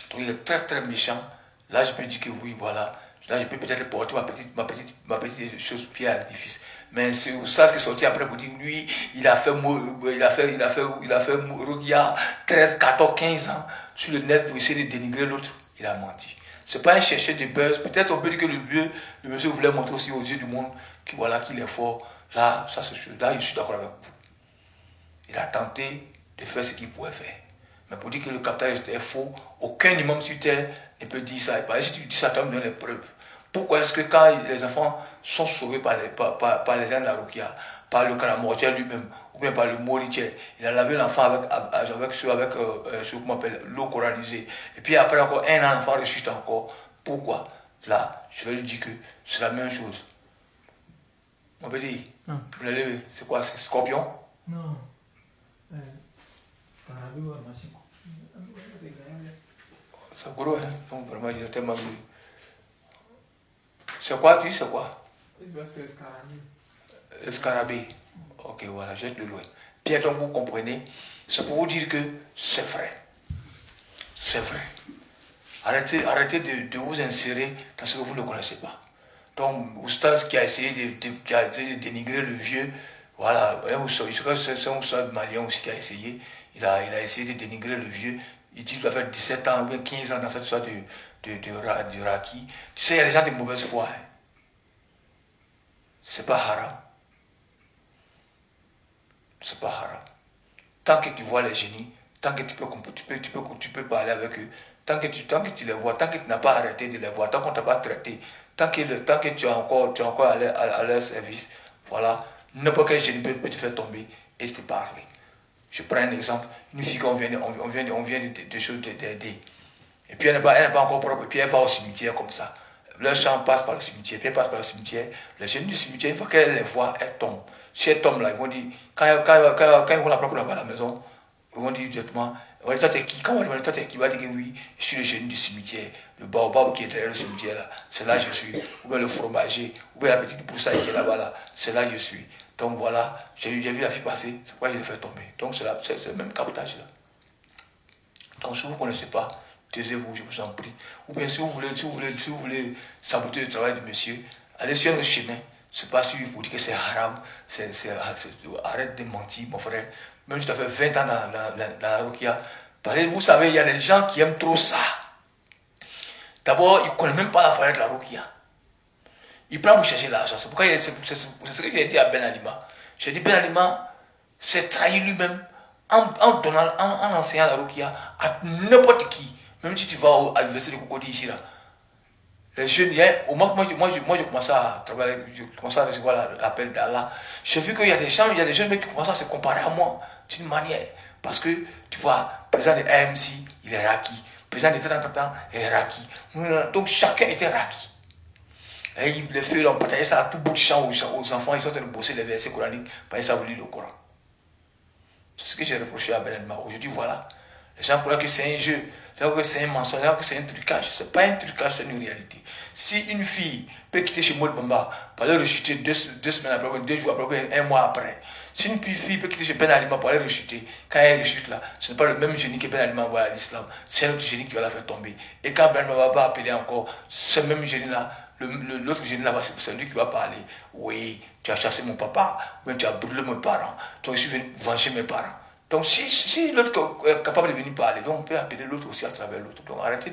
Donc il est très très méchant. Là je peux dire que oui, voilà. Là je peux peut-être porter ma petite chose pied à l'édifice. Mais c'est ça ce qui est sorti après pour dire lui, il a fait Rogia 13, 14, 15 ans sur le net pour essayer de dénigrer l'autre. Il a menti. C'est pas un chercheur de buzz. Peut-être on peut dire que le monsieur voulait montrer aussi aux yeux du monde que voilà qu'il est fort. Là, là je suis d'accord avec vous. Il a tenté de faire ce qu'il pouvait faire. Mais pour dire que le captage était faux, aucun imam sur terre ne peut dire ça. Et si tu dis ça, tu me donnes les preuves. Pourquoi est-ce que quand les enfants sont sauvés par les gens de la Rukia, par le Karamortier lui-même, ou bien par le Moritier, il a lavé l'enfant avec l'eau coranisée, et puis après encore un an, l'enfant ressuscite encore. Pourquoi? Là, je vais lui dire que c'est la même chose. On peut dire, vous l'avez levé, c'est quoi? C'est scorpion? Non. C'est gros, hein? Donc vraiment, il est tellement gros. C'est quoi, tu dis, c'est quoi? C'est escarabée. Escarabée. Ok, voilà, jette le loin. Bien, donc vous comprenez, c'est pour vous dire que c'est vrai. C'est vrai. Arrêtez de vous insérer dans ce que vous ne connaissez pas. Donc, Oustaz qui a essayé de dénigrer le vieux, voilà, je crois que c'est un Oustaz malien aussi qui a essayé. Il a essayé de dénigrer le vieux. Il dit qu'il doit faire 17 ans ou bien 15 ans dans cette histoire de Raki. Tu sais, il y a des gens de mauvaise foi. Hein. C'est pas haram. C'est pas haram. Tant que tu vois les génies, tant que tu peux parler avec eux, tant que tu les vois, tant que tu n'as pas arrêté de les voir, tant qu'on ne t'a pas traité, tant que tu es encore à leur service, voilà, n'importe quel génie peut te faire tomber et te parler. Je prends un exemple, une fille qu'on vient de choses d'aider. Et puis elle n'est pas encore propre, et puis elle va au cimetière comme ça. Leur champ passe par le cimetière, puis elle passe par le cimetière. Les génies du cimetière, une fois qu'elle les voit, elle tombe. Si elle tombe là, ils vont dire, quand ils vont la prendre là-bas à la maison, ils vont dire directement, on va dire, toi t'es qui? Quand on va dire, toi t'es qui? Il va dire que oui, je suis le génie du cimetière. Le baobab qui est derrière le cimetière là, c'est là que je suis. Ou bien le fromager, ou bien la petite broussaille qui est là-bas là, c'est là que je suis. Donc voilà, j'ai vu la fille passer, c'est pourquoi je l'ai fait tomber. Donc c'est le même captage là. Donc si vous ne connaissez pas, taisez-vous, je vous en prie. Ou bien si vous voulez saboter le travail de monsieur, allez sur le chemin. C'est pas sûr pour dire que c'est haram, arrête de mentir, mon frère. Même si tu as fait 20 ans dans la Rukia. Parce que vous savez, il y a des gens qui aiment trop ça. D'abord, ils ne connaissent même pas la valeur de la Rukia. Ils prennent pour chercher l'argent. C'est pourquoi c'est ce que j'ai dit à Ben Alima. J'ai dit Ben Alima s'est trahi lui-même en enseignant la Rukia à n'importe qui. Même si tu vas à l'université de Cocody ici là. Les jeunes, moi je commençais à travailler, je commençais à recevoir l'appel d'Allah. J'ai vu qu'il y a des gens, qui commencent à se comparer à moi d'une manière. Parce que, tu vois, le président de AMC, il est Raki. Le président de Tatan est Raki. Donc chacun était Raki. Et les feux, on partageait ça à tout bout de champ aux enfants, ils sont en train de bosser les versets coraniques, parce qu'ils savent lire le Coran. C'est ce que j'ai reproché à Ben Elma. Aujourd'hui, voilà. Les gens croient que c'est un jeu. Que c'est un mensonge, que c'est un trucage. Ce n'est pas un trucage, c'est une réalité. Si une fille peut quitter chez Maud Bamba, pour aller rechuter 2 semaines après, 2 jours après, 1 mois après, si une fille peut quitter chez Ben Alima pour aller rechuter, quand elle rechute là, ce n'est pas le même génie que Ben Alima envoie à l'islam, c'est un autre génie qui va la faire tomber. Et quand Ben Alima va appeler encore, ce même génie là, l'autre génie là, c'est lui qui va parler. Oui, tu as chassé mon papa, ou tu as brûlé mes parents, donc je suis venu venger mes parents. Donc, si l'autre est capable de venir parler, donc on peut appeler l'autre aussi à travers l'autre. Donc, arrêtez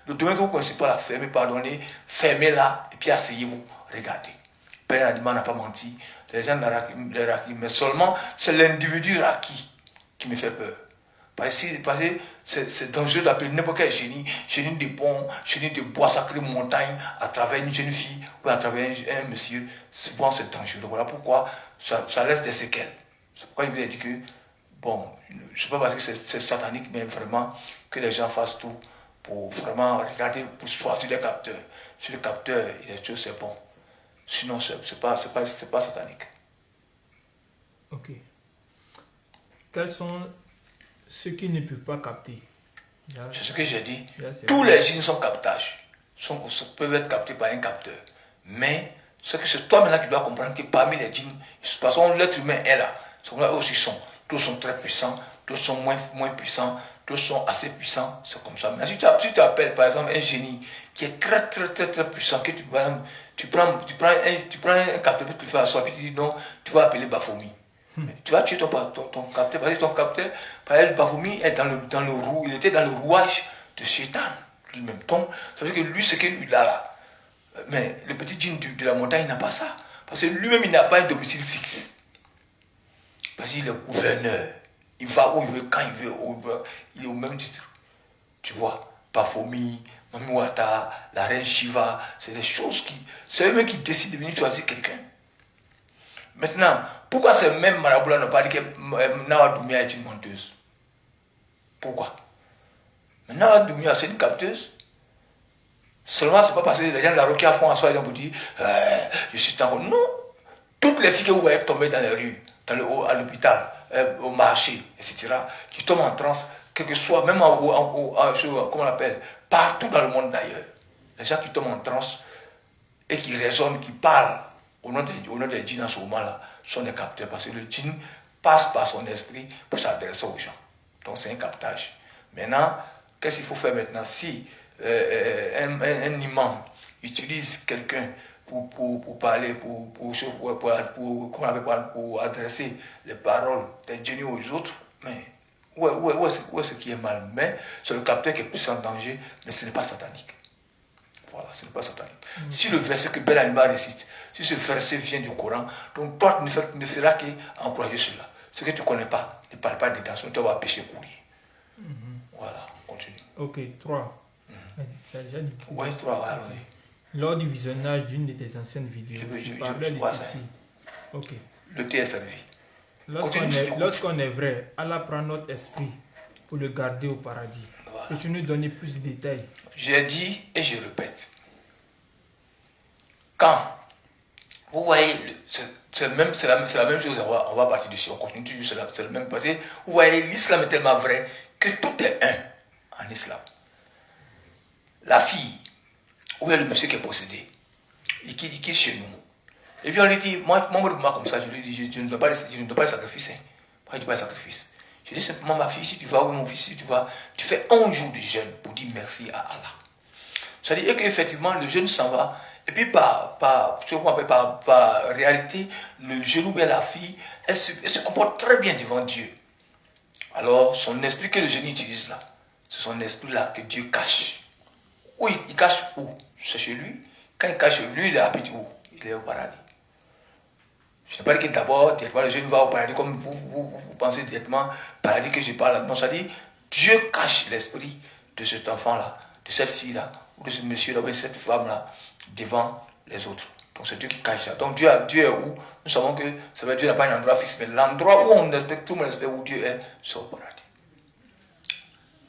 le domaine que vous ne connaissez pas, la fermez, pardonnez, fermez-la, et puis asseyez-vous, regardez. Père Adima n'a pas menti, les gens de les Raki, mais seulement c'est l'individu Raki qui me fait peur. Parce que c'est dangereux d'appeler n'importe quel génie des ponts, génie de bois sacré montagne, à travers une jeune fille ou à travers un monsieur. Souvent, c'est dangereux. Voilà pourquoi ça laisse des séquelles. C'est pourquoi je vous ai dit que bon, je ne sais pas parce que c'est satanique, mais vraiment que les gens fassent tout pour vraiment regarder, pour choisir les capteurs. Si le capteur, il est tout, c'est bon. Sinon, c'est pas satanique. Ok. Quels sont ceux qui ne peuvent pas capter? C'est ce que j'ai dit. Là, tous les signes sont captages. Peuvent être captés par un capteur. Mais c'est toi maintenant qui dois comprendre que parmi les djinns, parce que l'être humain est là. Là aussi sont. D'autres sont très puissants, d'autres sont moins puissants, d'autres sont assez puissants, c'est comme ça. Maintenant, si tu appelles par exemple un génie qui est très puissant, que tu prends un capteur que tu fais asseoir, puis tu dis non, tu vas appeler Baphomet. Tu vas tuer ton capteur, parce que ton capteur, par exemple, Baphomet est il était dans le rouage de Satan lui-même. Donc, ça veut dire que lui, c'est que lui là. Mais le petit djinn de la montagne n'a pas ça. Parce que lui-même, il n'a pas un domicile fixe. Parce qu'il est gouverneur. Il va où il veut, quand il veut, il est au même titre. Tu vois, Baphomet, Mami Wata, la reine Shiva, c'est des choses qui... C'est eux-mêmes qui décident de venir choisir quelqu'un. Maintenant, pourquoi ces mêmes marabouts-là n'ont pas dit que Nawa Doumia est une menteuse? Pourquoi? Mais Nawa Doumia, c'est une capteuse. Seulement, c'est pas parce que les gens de la Rukia font asseoir pour dire je suis en... Non. Toutes les filles que vous voyez tomber dans les rues, à l'hôpital, au marché, etc., qui tombent en transe, quel que soit, même comment on appelle, partout dans le monde d'ailleurs. Les gens qui tombent en transe et qui raisonnent, qui parlent au nom des djinns en ce moment-là, sont des capteurs, parce que le djinn passe par son esprit pour s'adresser aux gens. Donc c'est un captage. Maintenant, qu'est-ce qu'il faut faire maintenant? Si un imam utilise quelqu'un pour parler, pour adresser les paroles des génies aux autres, mais où est ce qui est mal? Mais c'est le capteur qui est plus en danger, mais ce n'est pas satanique. Voilà, ce n'est pas satanique. Si le verset que Ben Alima récite, si ce verset vient du Coran, donc toi tu ne feras qu'encourager cela. Ce que tu ne connais pas, ne parle pas dedans, sinon tu vas pécher courir. Voilà, continue. Ok, 3. Ça a déjà dit. Oui, 3, oui. Lors du visionnage d'une de tes anciennes vidéos, tu parlais de ceci. Ok. Le thé est servi. Lorsqu'on est vrai, Allah prend notre esprit pour le garder au paradis. Voilà. Peux-tu nous donner plus de détails? J'ai dit et je répète. Quand vous voyez, c'est la même chose, on va partir dessus, on continue toujours, c'est le même passé. Vous voyez, l'islam est tellement vrai que tout est un en islam. La fille, ou bien le monsieur qui est possédé, il quitte chez nous. Et puis on lui dit, moi comme ça, je lui dis, je ne dois pas de sacrifice. Moi, je ne dois pas de sacrifice. Je dis simplement, ma fille, si tu vas, oui, mon fils, si tu vas, tu fais un jour de jeûne pour dire merci à Allah. C'est-à-dire qu'effectivement, le jeûne s'en va. Et puis, par réalité, le jeune ou bien la fille, elle se comporte très bien devant Dieu. Alors, son esprit que le jeune utilise là, c'est son esprit là que Dieu cache. Oui, il cache où? C'est chez lui. Quand il cache lui, il habite où? Il est au paradis. Je ne pas dit que d'abord, directement, le jeune va au paradis comme vous pensez directement, paradis que je parle. Non, ça dit, Dieu cache l'esprit de cet enfant-là, de cette fille-là, ou de ce monsieur-là, ou de cette femme-là, devant les autres. Donc c'est Dieu qui cache ça. Donc Dieu est où? Nous savons que ça veut dire Dieu n'a pas un endroit fixe, mais l'endroit où on respecte, tout le monde respecte où Dieu est, c'est au paradis.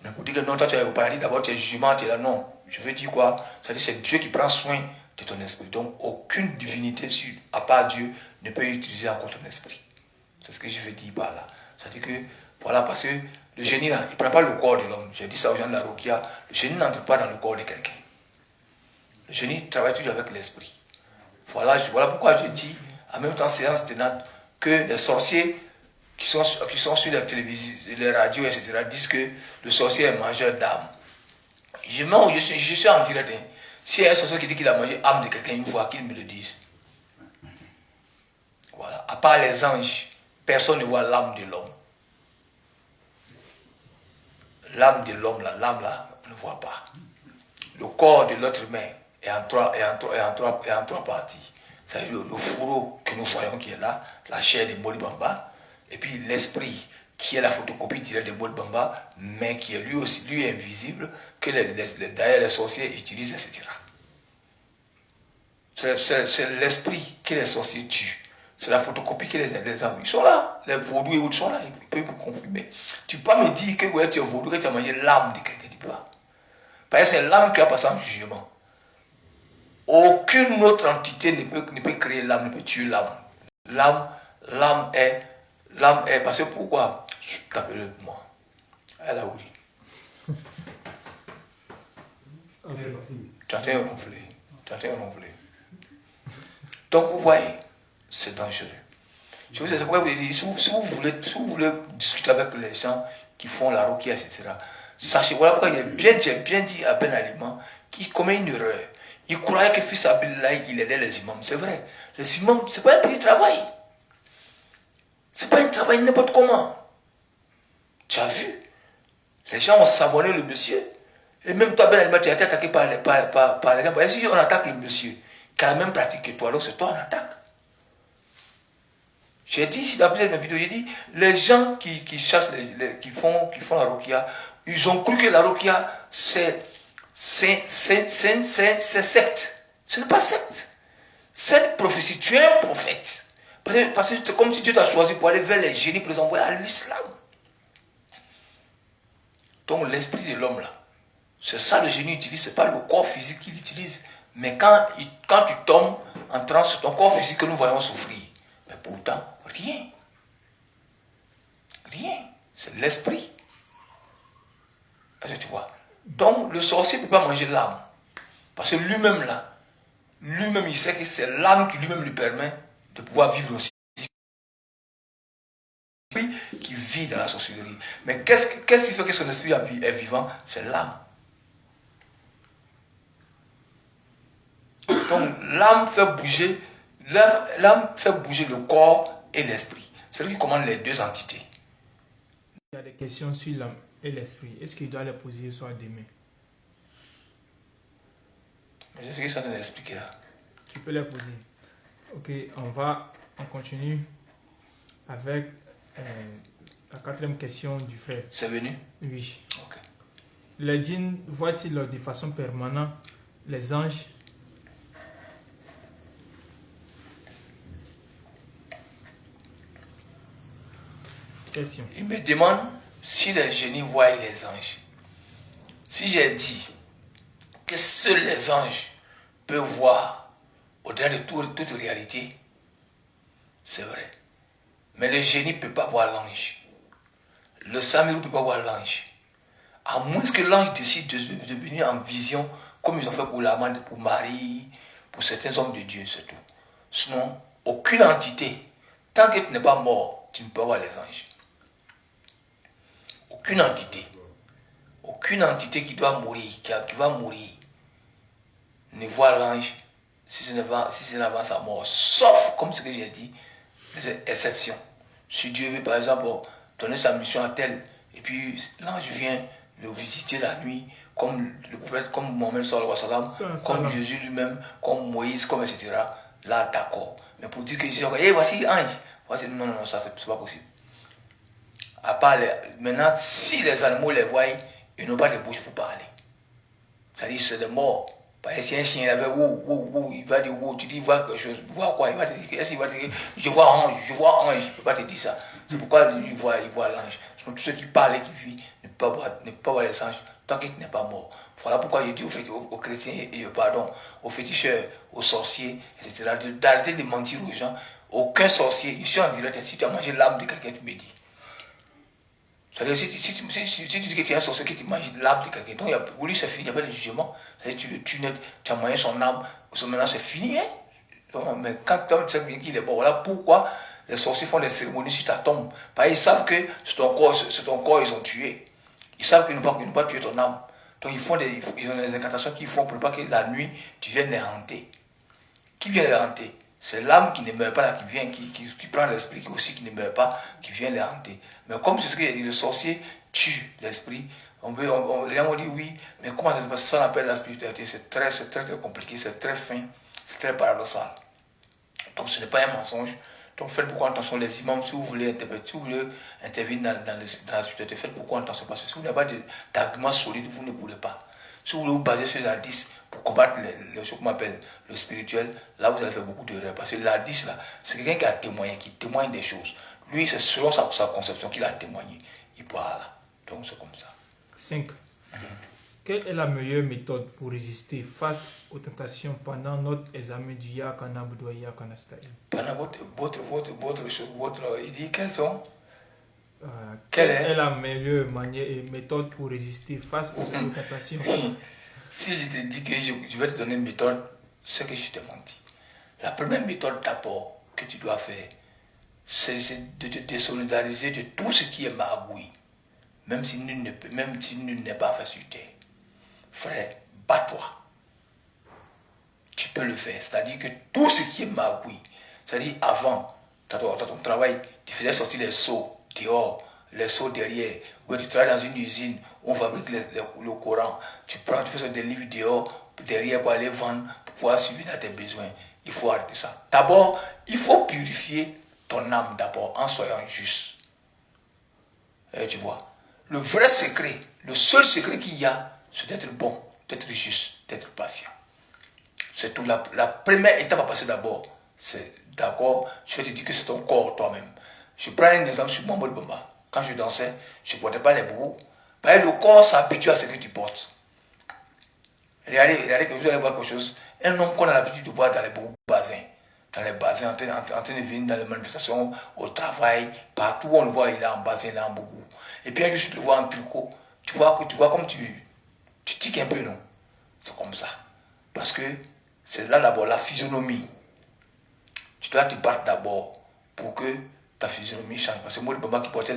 Mais pour dire que non, toi tu es au paradis, d'abord tu es jugement, tu es là, non. Je veux dire quoi? Ça dit c'est Dieu qui prend soin de ton esprit. Donc aucune divinité, à part Dieu, ne peut utiliser encore ton esprit. C'est ce que je veux dire par là. C'est-à-dire que, voilà, parce que le génie là, il ne prend pas le corps de l'homme. J'ai dit ça aux gens de la Rokia. Le génie n'entre pas dans le corps de quelqu'un. Le génie travaille toujours avec l'esprit. Voilà pourquoi je dis, en même temps, séance tenante, que les sorciers qui sont sur la télévision, les radios, etc., disent que le sorcier est mangeur d'âme. Je suis en direct. Hein. S'il y a un sorcier qui dit qu'il a mangé l'âme de quelqu'un une fois, qu'il me le dise. Voilà. À part les anges, personne ne voit l'âme de l'homme. L'âme de l'homme, l'âme là, on ne voit pas. Le corps de l'autre humain est en trois parties. C'est le fourreau que nous voyons qui est là, la chair de Molibamba, et puis l'esprit qui est la photocopie directe de Molibamba, mais qui est lui invisible, que d'ailleurs les sorciers utilisent, etc. C'est l'esprit que les sorciers tuent. C'est la photocopie que les hommes. Ils sont là. Les vaudous et autres sont là. Ils peuvent vous confirmer. Tu peux pas me dire que ouais, tu es vaudou, que tu as mangé l'âme de quelqu'un. Tu peux pas. Parce que c'est l'âme qui a passé en jugement. Aucune autre entité ne peut créer l'âme, ne peut tuer l'âme. L'âme est. Parce que pourquoi? Tapez-le pour moi. Elle a oublié. Tu as fait un ronfler. Donc vous voyez, c'est dangereux. Je vous ai pourquoi vous dites, si vous voulez discuter avec les gens qui font la roquia, etc., sachez, voilà pourquoi j'ai bien dit à Ben Aliment qu'il commet une erreur. Il croyait que fils Abdullah, il aidait les imams. C'est vrai. Les imams, ce n'est pas un petit travail. Ce n'est pas un travail n'importe comment. Tu as vu? Les gens ont savonné le monsieur. Et même toi, Ben Aliment, tu as été attaqué par les gens. Et si on attaque le monsieur, qui a la même pratique que toi, alors c'est toi on attaque. J'ai dit ici dans plusieurs de mes vidéos, j'ai dit, les gens qui chassent, qui font la roquia, ils ont cru que la roquia, c'est secte. Ce n'est pas secte. Cette prophétie, tu es un prophète. Parce que c'est comme si Dieu t'a choisi pour aller vers les génies, pour les envoyer à l'islam. Donc l'esprit de l'homme là, c'est ça le génie utilise, ce n'est pas le corps physique qu'il utilise. Mais quand tu tombes en transe, ton corps physique que nous voyons souffrir, mais pourtant, rien. C'est l'esprit. Est-ce que tu vois? Donc, le sorcier ne peut pas manger l'âme. Parce que lui-même, il sait que c'est l'âme qui lui-même lui permet de pouvoir vivre aussi. Qui vit dans la sorcellerie. Mais qu'est-ce qui fait que son esprit est vivant? C'est l'âme. Donc, l'âme fait bouger le corps et l'esprit. C'est lui qui commande les deux entités. Il y a des questions sur l'âme et l'esprit. Est-ce qu'il doit les poser soit demain? Mais c'est ce que ça t'a expliqué là. Tu peux les poser. Ok, on continue avec la quatrième question du frère. C'est venu? Oui. Ok. Les djinns voient-ils de façon permanente les anges? Question. Il me demande si les génies voient les anges. Si j'ai dit que seuls les anges peuvent voir au-delà de toute réalité, c'est vrai. Mais le génie ne peut pas voir l'ange. Le Samirou ne peut pas voir l'ange. À moins que l'ange décide de venir en vision, comme ils ont fait pour Marie, pour certains hommes de Dieu, c'est tout. Sinon, aucune entité, tant que tu n'es pas mort, tu ne peux pas voir les anges. aucune entité qui doit mourir, qui va mourir, ne voit l'ange si ce n'est avant sa mort, sauf, comme ce que j'ai dit, les exceptions. Si Dieu veut, par exemple, donner sa mission à tel, et puis l'ange vient le visiter la nuit, comme le prophète, comme Mohamed sallallahu alayhi wa sallam, comme Jésus lui-même, comme Moïse, comme etc. Là, d'accord. Mais pour dire que Jésus, voici ange, voici, non, ça c'est pas possible. À part maintenant, si les animaux les voient, ils n'ont pas de bouche pour parler. C'est-à-dire c'est des morts. Par exemple, si un chien avait il va dire tu dis vois quelque chose, vois quoi? Il va te dire, est-ce qu'il va te dire je vois ange, il ne peut pas te dire ça. C'est pourquoi il voit l'ange. Tous ceux qui parlent et qui vivent ne peuvent pas voir les anges tant qu'il n'est pas mort. Voilà pourquoi je dis aux chrétiens aux féticheurs, aux sorciers, etc., d'arrêter de mentir aux gens. Aucun sorcier, je suis en direct, si tu as mangé l'âme de quelqu'un, tu me dis. C'est-à-dire, si tu dis que tu es un sorcier qui te mange l'âme de quelqu'un, donc pour lui c'est fini, il y a pas de jugement. C'est-à-dire tu le tues net, tu as mangé son âme, maintenant c'est fini. Hein? Donc, mais quand tu sais bien qu'il est bon, voilà pourquoi les sorciers font des cérémonies sur ta tombe. Parce qu'ils savent que c'est ton corps, ils ont tué. Ils savent qu'ils n'ont pas tué ton âme. Donc ils ont des incantations qu'ils font pour pas que la nuit, tu viennes les hanter. Qui vient les hanter? C'est l'âme qui ne meurt pas là, qui vient, qui prend l'esprit aussi qui ne meurt pas, qui vient les hanter. Mais comme c'est ce qu'il a dit, le sorcier tue l'esprit. Les gens ont dit oui, mais comment ça se passe? Ça on appelle la spiritualité. C'est très compliqué, c'est très fin, c'est très paradoxal. Donc ce n'est pas un mensonge. Donc faites beaucoup attention les imams, si vous voulez interpréter, si vous voulez intervenir dans la spiritualité, faites beaucoup attention parce que si vous n'avez pas d'arguments solides, vous ne pourrez pas. Si vous voulez vous baser sur l'hadith pour combattre ce qu'on appelle le spirituel, là vous allez faire beaucoup d'erreurs. Parce que l'hadith là, c'est quelqu'un qui a témoigné, qui témoigne des choses. Lui, c'est selon sa conception qu'il a témoigné. Il pourra là. Donc c'est comme ça. 5. Quelle est la meilleure méthode pour résister face aux tentations pendant notre examen du Yakana Boudoua Yakana Style? Pendant il dit quelles sont quelle est la meilleure méthode pour résister face aux tentations? Si je te dis que je vais te donner une méthode, c'est que je te menti. La première méthode d'abord que tu dois faire, c'est de te désolidariser de tout ce qui est magouille. Même si nul n'est pas fait sur terre. Frère, bats-toi. Tu peux le faire. C'est-à-dire que tout ce qui est magouille, c'est-à-dire avant, dans ton travail, tu faisais sortir les seaux dehors, les seaux derrière. Ou tu travailles dans une usine où on fabrique le Coran. Tu fais sortir des livres dehors, derrière pour aller vendre, pour pouvoir subvenir à tes besoins. Il faut arrêter ça. D'abord, il faut purifier ton âme d'abord en soyant juste. Et tu vois. Le vrai secret, le seul secret qu'il y a, c'est d'être bon, d'être juste, d'être patient. C'est tout. La première étape à passer d'abord, c'est d'accord, je vais te dire que c'est ton corps toi-même. Je prends un exemple sur Mohamed Bamba. Quand je dansais, je ne portais pas les boubous. Le corps s'habitue à ce que tu portes. Regardez que vous allez voir quelque chose. Un homme qu'on a l'habitude de voir dans les boubous bassins, en train de venir dans les manifestations, au travail, partout où on le voit, il est en basin, il est en boubou. Et puis un jour, tu le vois en tricot, tu vois comme tu tiques un peu, non? C'est comme ça. Parce que c'est là d'abord la physionomie. Tu dois te battre d'abord pour que ta physionomie change. Parce que moi, le moment qui portait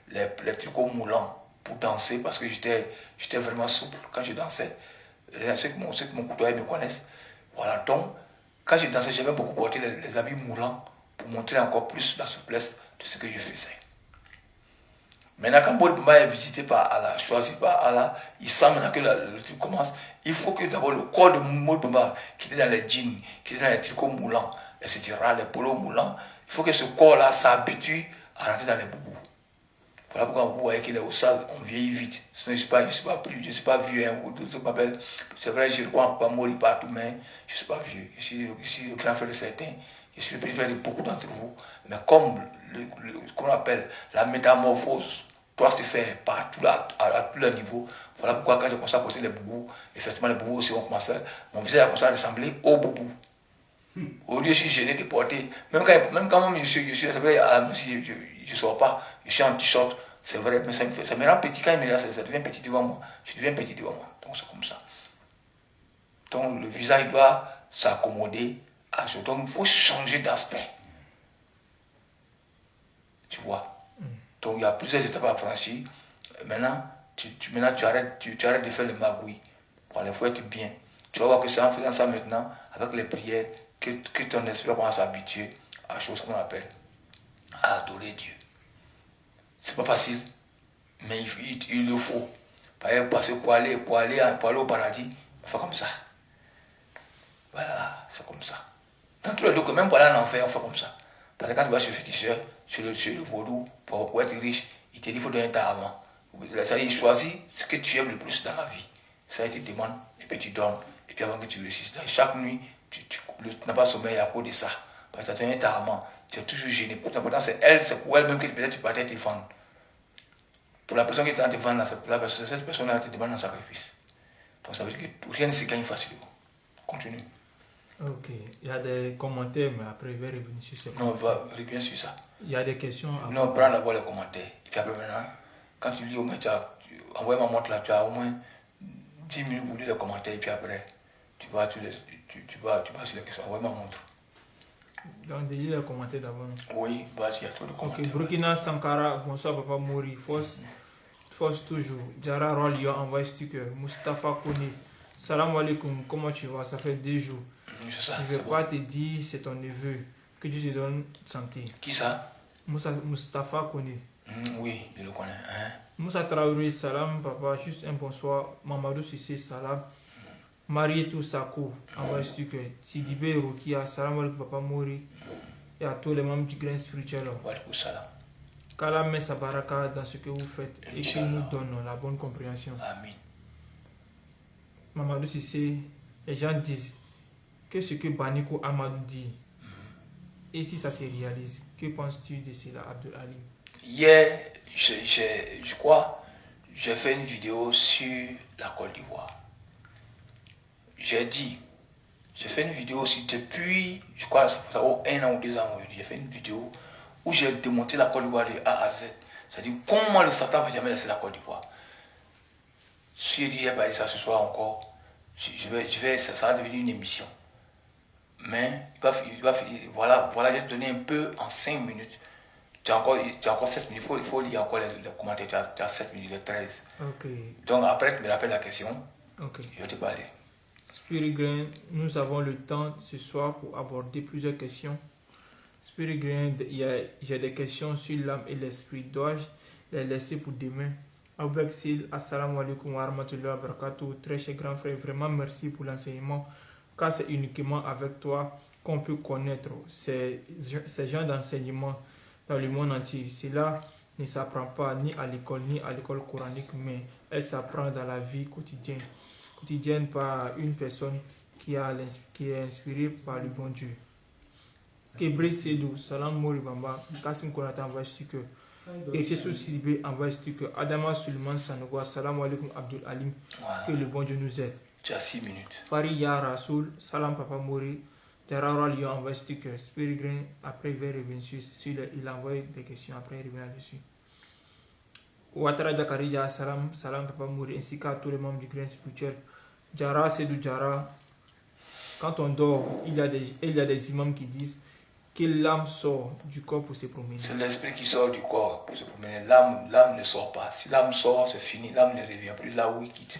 les tricots moulants pour danser, parce que j'étais vraiment souple quand je dansais. Ceux qui m'ont côtoyé me connaissent. Voilà, donc, quand je dansais, j'aimais beaucoup porter les habits moulants pour montrer encore plus la souplesse de ce que je faisais. Maintenant, quand Maud Bamba est visité par Allah, choisi par Allah, il sent maintenant que le truc commence. Il faut que d'abord le corps de Maud Bamba, qui est dans les jeans, qui est dans les tricots moulants, etc., les polos moulants, il faut que ce corps-là s'habitue à rentrer dans les boubous. Voilà pourquoi vous voyez qu'il est au sale, on vieillit vite. Sinon, je ne suis pas vieux, hein, ou d'autres m'appellent. C'est vrai, je ne crois pas mourir partout, mais je ne suis pas vieux. Je suis le grand frère de certains. Je suis le petit frère de beaucoup d'entre vous. Mais comme qu'on appelle la métamorphose doit se faire partout à tous les niveaux. Voilà pourquoi quand j'ai commencé à porter les boubous, effectivement les boubous aussi ont commencé, mon visage a commencé à ressembler aux boubous. Au lieu, je suis gêné de porter, même quand je suis à la musique, je ne sors pas, je suis en t-shirt, c'est vrai, mais ça me rend petit quand il me regarde, ça devient petit devant moi. Je deviens petit devant moi, donc c'est comme ça. Donc le visage doit s'accommoder à ce. Donc il faut changer d'aspect. Tu vois. Donc il y a plusieurs étapes à franchir. maintenant, tu arrêtes de faire le magouille. Bon, il faut être bien. Tu vas voir que c'est en faisant ça maintenant, avec les prières, que ton esprit va s'habituer à la chose qu'on appelle à adorer Dieu. C'est pas facile, mais il le faut. Parce que pour aller au paradis, il faut comme ça. Voilà, c'est comme ça. Dans tous les cas, même pour aller en enfer, on fait comme ça. Parce que quand tu vas chez le féticheur, chez le vaudou, pour être riche, il te dit qu'il faut donner ta avant. Ça, il choisit ce que tu aimes le plus dans la vie. Ça, il te demande, et puis tu donnes. Et puis avant que tu réussisses, chaque nuit, tu n'as pas sommeil à cause de ça. Parce que tu as donné ta amant, tu es toujours gêné. Pourtant, c'est pour elle-même que peut-être tu peux te vendre. Pour la personne qui est en train de te vendre, cette personne-là te demande un sacrifice. Donc ça veut dire que rien ne se gagne facilement. Continue. Ok, il y a des commentaires, mais après je vais revenir sur ces Non, commentaires. va revenir sur ça. Il y a des questions. Non, prends d'abord les commentaires. Et puis après maintenant, quand tu lis au moins, envoie ma montre là, tu as au moins 10 minutes pour lire les commentaires. Et puis après, tu vas sur les questions. Envoie ma montre. Donc, de lire les commentaires d'abord. Oui, vas-y, il y a trop de commentaires. Ok, Burkina Sankara, bonsoir Papa Mori, force toujours. Jara Rolio envoie sticker. Mustafa Kone, salam alaikum, comment tu vas? Ça fait 2 jours. Ça, je ne vais pas te dire, c'est ton neveu. Que Dieu te donne santé. Qui ça? Mustafa Kone. Oui, je le connais. Hein? Moussa Traoré, salam papa, juste un bonsoir. Mamadou Sissé, salam. Marietou Sako, envoie sticker. Sidibé Rokia, salam alaikum Papa Mori. Et à tous les membres du grain spirituel. Salam. Qu'Allah met sa baraka dans ce que vous faites et qu'il nous donne la bonne compréhension. Amen. Mamadou Sissé, les gens disent que ce que Baniko Amadou dit, et si ça se réalise, que penses-tu de cela, Abdul Ali? Hier, je crois, j'ai fait une vidéo sur la Côte d'Ivoire. J'ai fait une vidéo aussi depuis, je crois, ça fait 1 an ou 2 ans, j'ai fait une vidéo où j'ai démonté la Côte d'Ivoire de A à Z. C'est-à-dire comment le Satan ne va jamais laisser la Côte d'Ivoire. Si je dis, j'ai parlé ça ce soir encore, ça va devenir une émission. Mais voilà, je vais te donner un peu en 5 minutes. Tu as encore 7 minutes, il faut lire encore les commentaires, tu as 7 minutes, les 13. Okay. Donc après, tu me rappelles la question, okay. Je vais te parler. Spirit Grain, nous avons le temps ce soir pour aborder plusieurs questions. Spirit Grain, j'ai des questions sur l'âme et l'esprit. Dois-je les laisser pour demain? Abeksil, assalamu alaikum wa rahmatullahi wa barakatuh. Très cher grand frère, vraiment merci pour l'enseignement, car c'est uniquement avec toi qu'on peut connaître ces genres d'enseignement dans le monde entier. Cela ne s'apprend pas ni à l'école coranique, mais elle s'apprend dans la vie quotidienne par une personne qui est inspirée par le bon Dieu. Kebre Sedou, Salam Mori Bamba, Kassim Konata envoie sticker. Et Jésus Sibé envoie sticker. Adama Suleiman Sanogo, Salam alaikum Abdul Alim. Voilà. Que le bon Dieu nous aide. Tu as 6 minutes. Faria Rasoul, Salam Papa Mori. Terrara Lyon envoie sticker. Spirit Grain, après il va revenir sur il envoie des questions, après il revient là-dessus. Ouattara Dakarija, Salam Papa Mori, ainsi qu'à tous les membres du grain spirituel. Jara Sedou Jara. Quand on dort, il y a des imams qui disent que l'âme sort du corps pour se promener. C'est l'esprit qui sort du corps pour se promener. L'âme ne sort pas. Si l'âme sort, c'est fini. L'âme ne revient plus là où il quitte.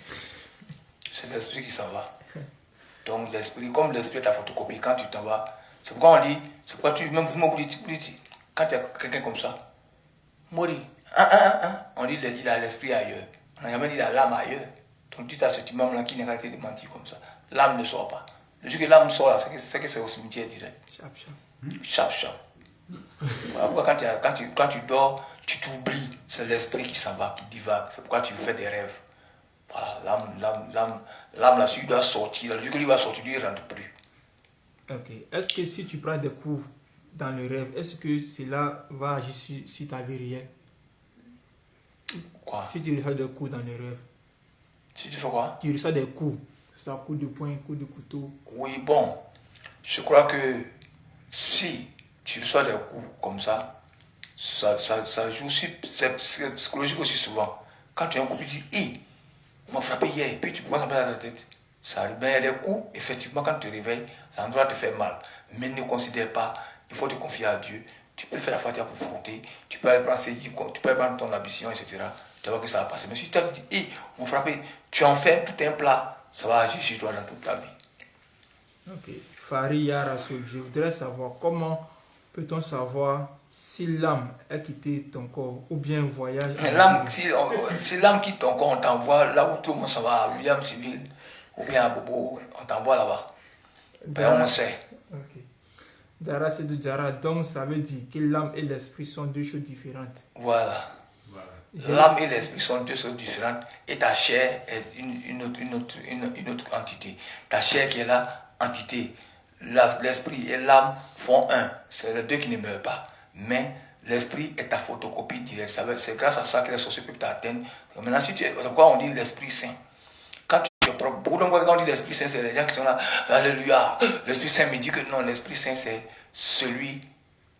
C'est l'esprit qui s'en va. Donc l'esprit, comme l'esprit est ta photocopie, quand tu t'en vas, c'est pourquoi on dit, c'est pourquoi même vous dites, quand il y a quelqu'un comme ça, Mori, on dit il a l'esprit ailleurs. On n'a jamais dit l'âme ailleurs. Donc tu as ce imam là qui n'a pas été de mentir comme ça. L'âme ne sort pas. Le jour que l'âme sort là, c'est que c'est au cimetière direct. Chap. Quand tu dors, tu t'oublies. C'est l'esprit qui s'en va, qui divague. C'est pourquoi tu fais des rêves. Voilà, l'âme là, si il doit sortir, le jour qu'il va sortir, il ne rentre plus. Ok. Est-ce que si tu prends des coups dans le rêve, est-ce que cela va agir sur ta vie réelle? Quoi? Si tu reçois des coups dans le rêve. Si tu fais quoi? Tu reçois des coups. Ça, coup de poing, coup de couteau. Oui, bon. Je crois que si tu reçois des coups comme ça joue aussi, c'est psychologique aussi souvent. Quand tu as un coup, tu dis, on m'a frappé hier, puis tu commences à mettre dans ta tête. Ça arrive. Mais il y a des coups, effectivement, quand tu te réveilles, l'endroit te fait mal. Mais ne considère pas, il faut te confier à Dieu. Tu peux faire la fatiha pour frotter, tu peux aller prendre tu peux aller prendre ton ablution, etc. tu vois que ça va passer. Mais si tu te dis, hey, on frappé, tu en fais tout un plat, ça va agir sur toi dans toute ta vie. Ok. Faria Rassoul, je voudrais savoir comment peut-on savoir si l'âme a quitté ton corps ou bien voyage. L'âme, si l'âme quitte ton corps, on t'envoie là où tout le monde s'en va, à William Civil ou bien à Bobo, on t'envoie là-bas. On sait. Ok. Dara Sedou Dara, donc ça veut dire que l'âme et l'esprit sont deux choses différentes. Voilà. L'âme et l'esprit sont deux choses différentes et ta chair est une autre entité. Ta chair qui est là, entité. L'esprit et l'âme font un. C'est les deux qui ne meurent pas. Mais l'esprit est ta photocopie directe. C'est grâce à ça que les sorciers peuvent t'atteindre. Maintenant, si tu es, pourquoi on dit l'esprit saint? Quand tu es propre, beaucoup de fois quand on dit l'esprit saint, c'est les gens qui sont là, alléluia. L'esprit saint me dit que non, l'esprit saint c'est celui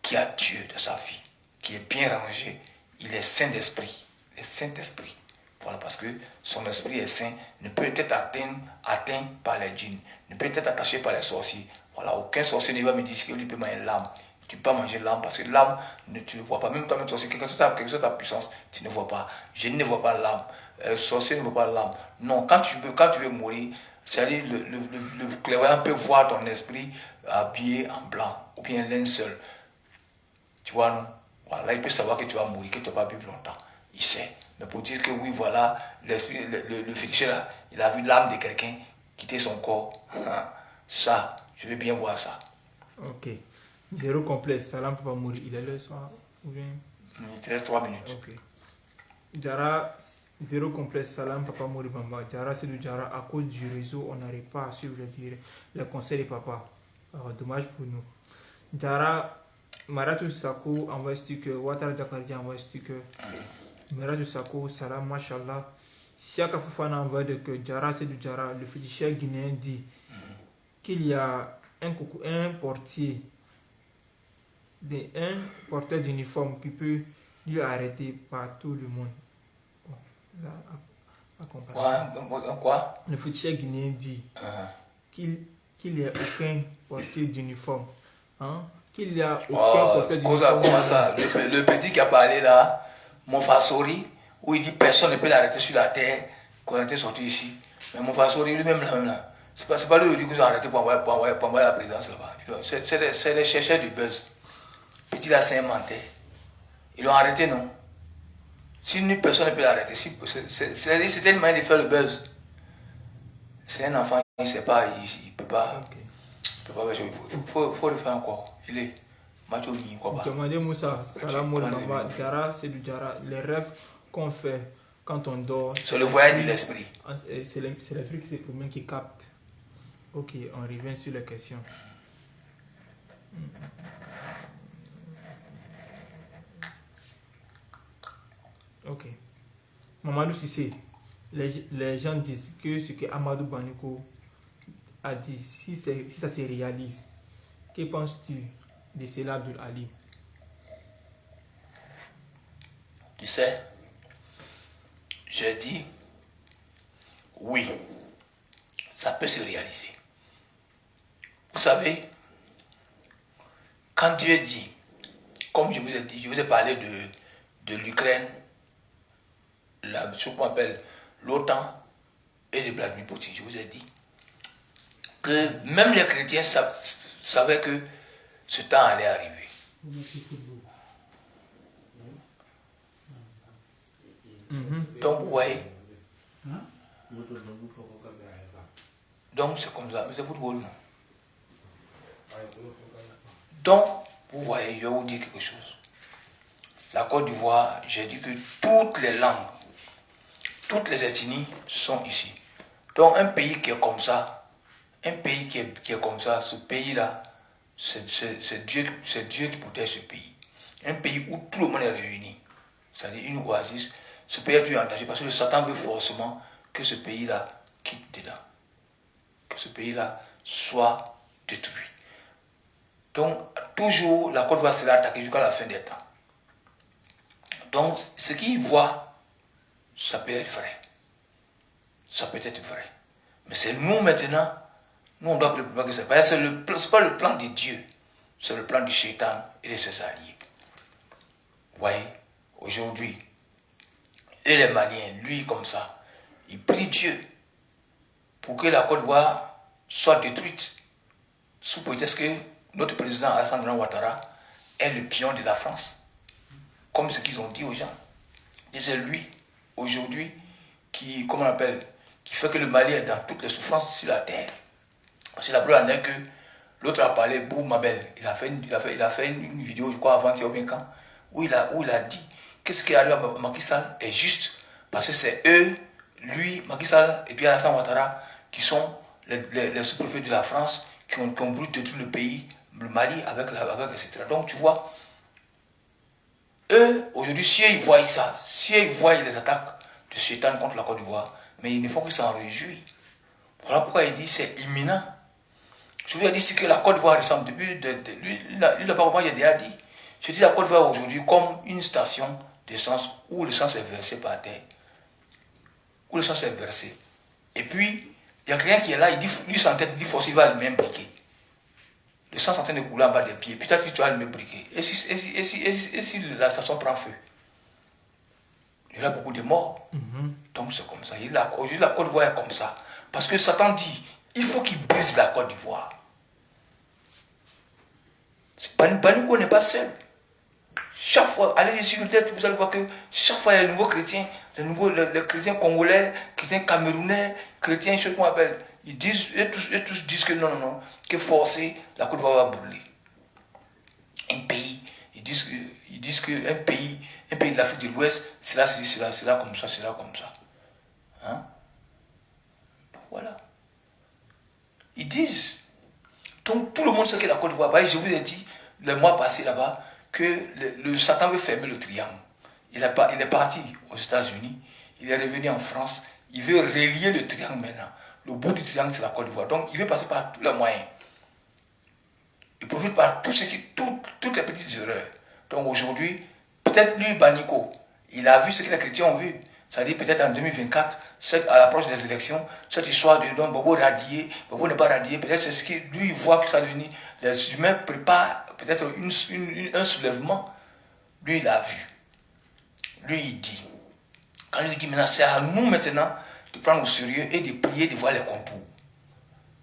qui a Dieu de sa vie, qui est bien rangé. Il est saint d'esprit. Le Saint-Esprit. Voilà, parce que son esprit est saint, ne peut être atteint par les djinns, ne peut être attaché par les sorciers. Voilà, aucun sorcier ne va me dire que lui peut manger l'âme. Tu peux pas manger l'âme parce que l'âme, tu ne vois pas. Même toi-même, sorcier, quelque chose de ta puissance, tu ne vois pas. Je ne vois pas l'âme. Sorcier ne voit pas l'âme. Non, quand tu veux mourir, c'est-à-dire le clairvoyant peut voir ton esprit habillé en blanc ou bien linceul. Tu vois, non? Voilà, il peut savoir que tu vas mourir, que tu ne vas pas vivre longtemps. Il sait. Mais pour dire que oui, voilà, l'esprit, le féticheur là, il a vu l'âme de quelqu'un quitter son corps. Ça, je veux bien voir ça. Ok. Zéro complexe, ça l'âme ne peut pas mourir. Il est le soir ou bien. Il te reste 3 minutes. Ok. Jara, zéro complexe, Salam ne peut pas mourir Bamba. Jara, c'est du Jara. À cause du réseau, on n'arrive pas à suivre les conseils de papa. Alors, dommage pour nous. Jara, Maratou Sako envoie sticker. Ouattara Jakardia envoie sticker. Maratou Sako, Salam, Mashallah. Siaka Fofana envoie que Jara, c'est du Jara. Le féticheur guinéen dit qu'il y a un portier, un porteur d'uniforme qui peut lui arrêter par tout le monde. Bon, là, à comparer. Quoi? Le féticheur guinéen dit qu'il n'y a aucun portier d'uniforme. Hein? Qu'il n'y a aucun porteur d'uniforme. Comment ça? Le petit qui a parlé là, Monfasori, où il dit personne ne peut l'arrêter sur la terre quand on était sorti ici. Mais Monfasori lui-même là. C'est pas lui qui dit qu'ils ont arrêté pour envoyer la présidence là-bas. C'est les chercheurs du buzz. Petit là, c'est un menteur. Ils l'ont arrêté, non? Si personne ne peut l'arrêter, c'était une manière de faire le buzz. C'est un enfant, il ne sait pas, il ne peut pas. Okay. Il faut le faire encore. Il est. Demandez Moussa, Salam Moussa, Jara, c'est du Jara. Les rêves qu'on fait quand on dort. C'est le voyage de l'esprit. C'est l'esprit qui se promène, qui capte. Ok, on revient sur les questions. Ok. Mamadou Sissé, les gens disent que ce que Amadou Baniko a dit, si ça se réalise, que penses-tu de cela, Abdul Ali? Tu sais, j'ai dit, oui, ça peut se réaliser. Vous savez, quand Dieu dit, comme je vous ai dit, je vous ai parlé de l'Ukraine, ce qu'on appelle l'OTAN et de Vladimir Poutine, je vous ai dit que même les chrétiens savaient que ce temps allait arriver. Donc, vous voyez. Donc, c'est comme ça. Mais c'est football. Donc, vous voyez, je vais vous dire quelque chose. La Côte d'Ivoire, j'ai dit que toutes les langues, toutes les ethnies sont ici. Donc, un pays qui est comme ça, ce pays-là, c'est Dieu qui protège ce pays. Un pays où tout le monde est réuni, c'est-à-dire une oasis, ce pays est plus en danger parce que le Satan veut forcément que ce pays-là quitte dedans, que ce pays-là soit détruit. Donc, toujours, la Côte d'Ivoire sera attaquée jusqu'à la fin des temps. Donc, ce qu'ils voient, ça peut être vrai. Ça peut être vrai. Mais c'est nous maintenant, nous on doit préparer que ça. Ce n'est pas le plan de Dieu, c'est le plan du Shaitan et de ses alliés. Vous voyez, aujourd'hui, et les Maliens, lui comme ça, il prie Dieu pour que la Côte d'Ivoire soit détruite, sous prétexte que notre président Alassane Ouattara est le pion de la France, comme ce qu'ils ont dit aux gens. Et c'est lui, aujourd'hui, qui, comment on appelle, qui fait que le Mali est dans toutes les souffrances sur la terre. Parce que la preuve en est que l'autre a parlé, Bou Mabel, il a fait une vidéo, je crois, avant-hier ou bien quand, où il a dit que ce qui arrive à Macky Sall est juste, parce que c'est eux, lui, Macky Sall et puis Alassane Ouattara, qui sont les sous-préfets de la France, qui ont voulu détruire le pays, le Mali, etc. Donc tu vois, eux, aujourd'hui, si ils voient ça, si ils voient les attaques de Chétan contre la Côte d'Ivoire, mais ils ne font que s'en réjouir. Voilà pourquoi il dit c'est imminent. Je vous ai dit ce que la Côte d'Ivoire ressemble depuis. Lui, il n'a pas vraiment déjà dit. Je dis la Côte d'Ivoire aujourd'hui comme une station d'essence où l'essence est versée par terre. Où l'essence est versée. Et puis, il y a quelqu'un qui est là, il dit, lui, sans tête, il dit force, il va lui-même briquer. Le sang est en train de couler en bas des pieds. Peut-être que tu vas le briquer. Et si la station prend feu? Il y a beaucoup de morts. Donc c'est comme ça. Aujourd'hui, la Côte d'Ivoire est comme ça. Parce que Satan dit, il faut qu'il brise la Côte d'Ivoire. Banico n'est pas seul. Chaque fois, allez sur le net, vous allez voir que chaque fois, il y a les nouveaux chrétiens, les chrétiens congolais, chrétiens camerounais, chrétiens, je sais pas comment on appelle. Ils tous disent que non, que forcer, la Côte d'Ivoire va brûler. Un pays, ils disent qu'un pays de l'Afrique de l'Ouest, c'est là comme ça, c'est là comme ça. Hein? Voilà. Ils disent. Donc tout le monde sait que la Côte d'Ivoire, je vous ai dit, le mois passé là-bas, que le Satan veut fermer le triangle. Il est parti aux États-Unis, il est revenu en France, il veut relier le triangle maintenant. Le bout du triangle, c'est la Côte d'Ivoire. Donc il veut passer par tous les moyens. Il profite par toutes les petites erreurs. Donc aujourd'hui, peut-être lui, Banico, il a vu ce que les chrétiens ont vu. C'est-à-dire peut-être en 2024, à l'approche des élections, cette histoire de donc Bobo radié, Bobo n'est pas radié, peut-être c'est ce qu'il lui voit que ça devient. Les humains préparent peut-être un soulèvement. Lui, il a vu. Lui, il dit. Quand il dit maintenant, c'est à nous maintenant de prendre au sérieux et de prier, de voir les contours.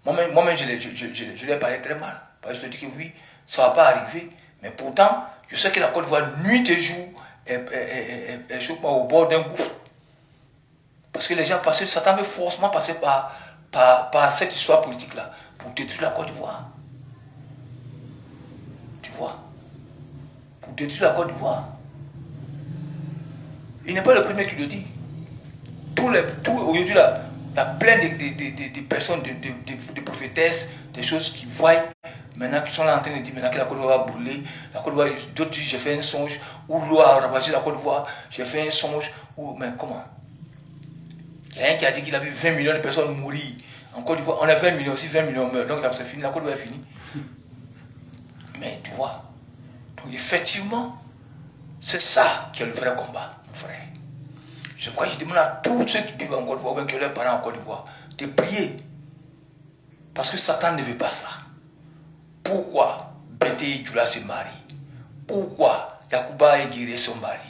Moi-même je lui ai parlé très mal. Parce que je te dis que oui, ça ne va pas arriver. Mais pourtant, je sais que la Côte d'Ivoire, nuit et jour, est au bord d'un gouffre. Parce que les gens passent, Satan veut forcément passer par cette histoire politique-là pour détruire la Côte d'Ivoire. Tu vois? Pour détruire la Côte d'Ivoire. Il n'est pas le premier qui le dit. Aujourd'hui, la pleine de personnes, de prophétesses, des choses qui voient, maintenant qui sont là en train de dire maintenant que la Côte d'Ivoire va brûler, la Côte d'Ivoire, d'autres disent j'ai fait un songe, ou l'eau a ravagé la Côte d'Ivoire, j'ai fait un songe, mais comment? Il y a un qui a dit qu'il a vu 20 millions de personnes mourir. En Côte d'Ivoire, on a 20 millions, si 20 millions meurent, donc c'est fini, la Côte d'Ivoire est finie. Mais tu vois, donc effectivement, c'est ça qui est le vrai combat, mon frère. Je crois que je demande à tous ceux qui vivent en Côte d'Ivoire, ou bien qui ont leurs parents en Côte d'Ivoire, de prier. Parce que Satan ne veut pas ça. Pourquoi Bété Djoula se marie? Pourquoi Yacouba et Guiré sont mariés?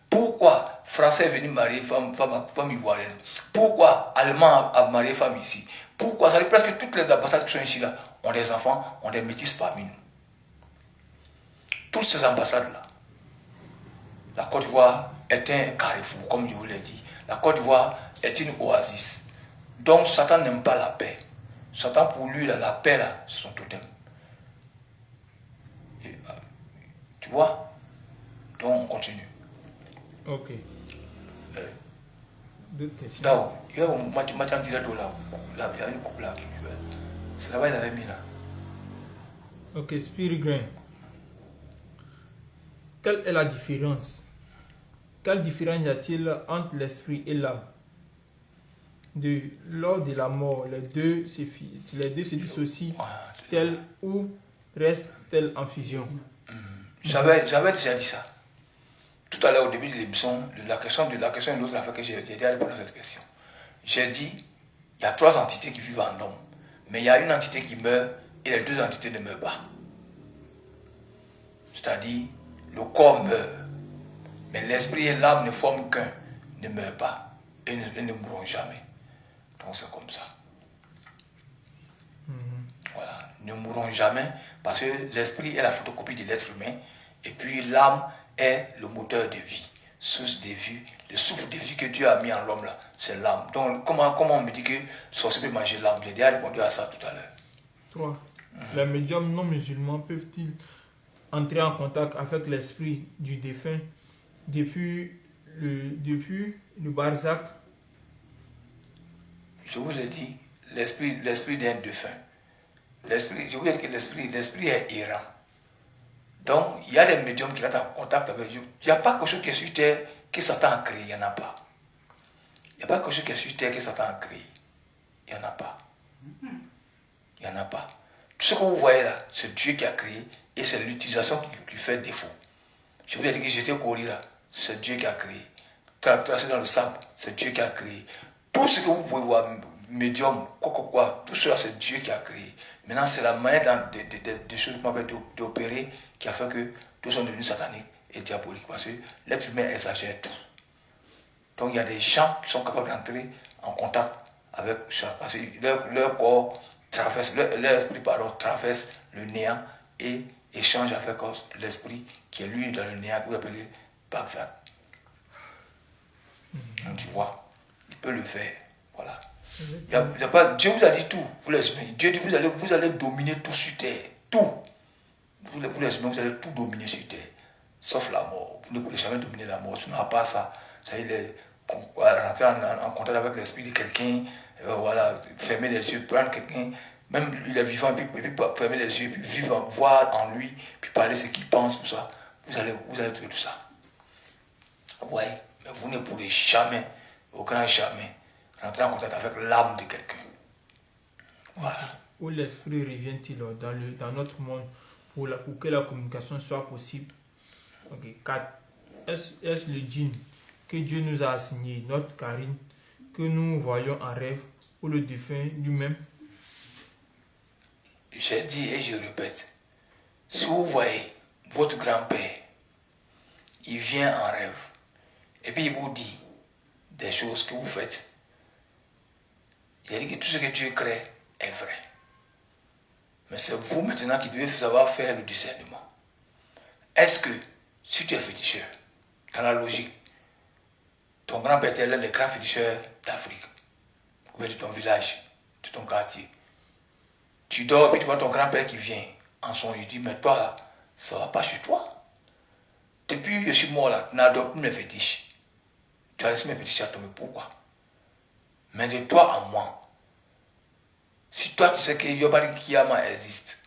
Pourquoi Français est venu marier femme ivoirienne? Pourquoi Allemand a marié femme ici? Pourquoi? Ça veut dire presque toutes les ambassades qui sont ici là ont des enfants, ont des métis parmi nous. Toutes ces ambassades-là, la Côte d'Ivoire est un carrefour, comme je vous l'ai dit. La Côte d'Ivoire est une oasis. Donc Satan n'aime pas la paix. Satan, pour lui, la paix, là, c'est son totem. Et, tu vois? Donc on continue. Ok. D'autres questions? Là, il y a un match en direct là. Là, il y a une coupe là. C'est là-bas, il avait mis là. Ok, Spirit Grain. Quelle est la différence? Quelle différence y a-t-il entre l'esprit et l'âme? Lors de la mort, les deux se dissocient tel ou restent-elles en fusion? J'avais déjà dit ça. Tout à l'heure, au début de l'émission, la question de l'autre affaire que j'ai déjà répondu à cette question. J'ai dit, il y a 3 entités qui vivent en homme. Mais il y a une entité qui meurt et les 2 entités ne meurent pas. C'est-à-dire, le corps meurt. Mais l'esprit et l'âme ne forment qu'un. ne meurent pas et ne mourront jamais. Donc c'est comme ça. Voilà, ne mourront jamais parce que l'esprit est la photocopie de l'être humain et puis l'âme est le moteur de vie, source de vie, le souffle de vie que Dieu a mis en l'homme là, c'est l'âme. Donc comment on me dit que le sorcier peut manger l'âme? J'ai déjà répondu à ça tout à l'heure. 3. Les médiums non musulmans peuvent-ils entrer en contact avec l'esprit du défunt depuis le barzakh? Je vous ai dit, l'esprit d'un défunt. Je vous ai dit que l'esprit est errant. Donc, il y a des médiums qui sont en contact avec Dieu. Il n'y a pas quelque chose qui est sur terre que Satan a créé, il n'y en a pas. Il n'y a pas quelque chose qui est sur terre que Satan a créé. Il n'y en a pas. Il n'y en a pas. Tout ce que vous voyez là, c'est Dieu qui a créé et c'est l'utilisation qui fait défaut. Je vous ai dit que j'étais couru là, c'est Dieu qui a créé. Tracé dans le sable, c'est Dieu qui a créé. Tout ce que vous pouvez voir, médium, quoi, tout cela c'est Dieu qui a créé. Maintenant, c'est la manière des choses d'opérer qui a fait que tous sont devenus sataniques et diaboliques. Parce que l'être humain exagère tout. Donc, il y a des gens qui sont capables d'entrer en contact avec ça. Parce que leur corps traverse, leur esprit traverse le néant et échange avec l'esprit qui est lui dans le néant que vous appelez Bagdad. Donc, tu vois, il peut le faire. Voilà. Dieu vous a dit tout, vous les humains. Dieu dit vous allez dominer tout sur terre. Tout. Vous les humains, vous allez tout dominer sur terre. Sauf la mort. Vous ne pouvez jamais dominer la mort. Tu n'as pas ça. Ça veut dire, rentrer en contact avec l'esprit de quelqu'un, voilà, fermer les yeux, prendre quelqu'un, même il est vivant, puis fermer les yeux, puis vivre, voir en lui, puis parler ce qu'il pense, tout ça. Vous allez trouver tout ça. Ouais, mais vous ne pourrez jamais, au grand jamais, rentrer en contact avec l'âme de quelqu'un. Voilà. Où l'esprit revient-il dans notre monde pour que la communication soit possible? 4. Est-ce le djinn que Dieu nous a assigné, notre Karine, que nous voyons en rêve, ou le défunt lui-même? J'ai dit et je répète, si vous voyez votre grand-père, il vient en rêve, et puis il vous dit des choses que vous faites, il a dit que tout ce que Dieu crée est vrai. Mais c'est vous maintenant qui devez savoir faire le discernement. Est-ce que, si tu es féticheur, dans la logique, ton grand-père était l'un des grands féticheurs d'Afrique, ou de ton village, de ton quartier. Tu dors et puis tu vois ton grand-père qui vient en songe. Il dit, mais toi là, ça ne va pas chez toi. Depuis que je suis mort là, tu n'adoptes plus mes fétiches. Tu as laissé mes fétiches à tomber. Pourquoi? Mais de toi à moi, si toi tu sais que Yobari Kiyama existe,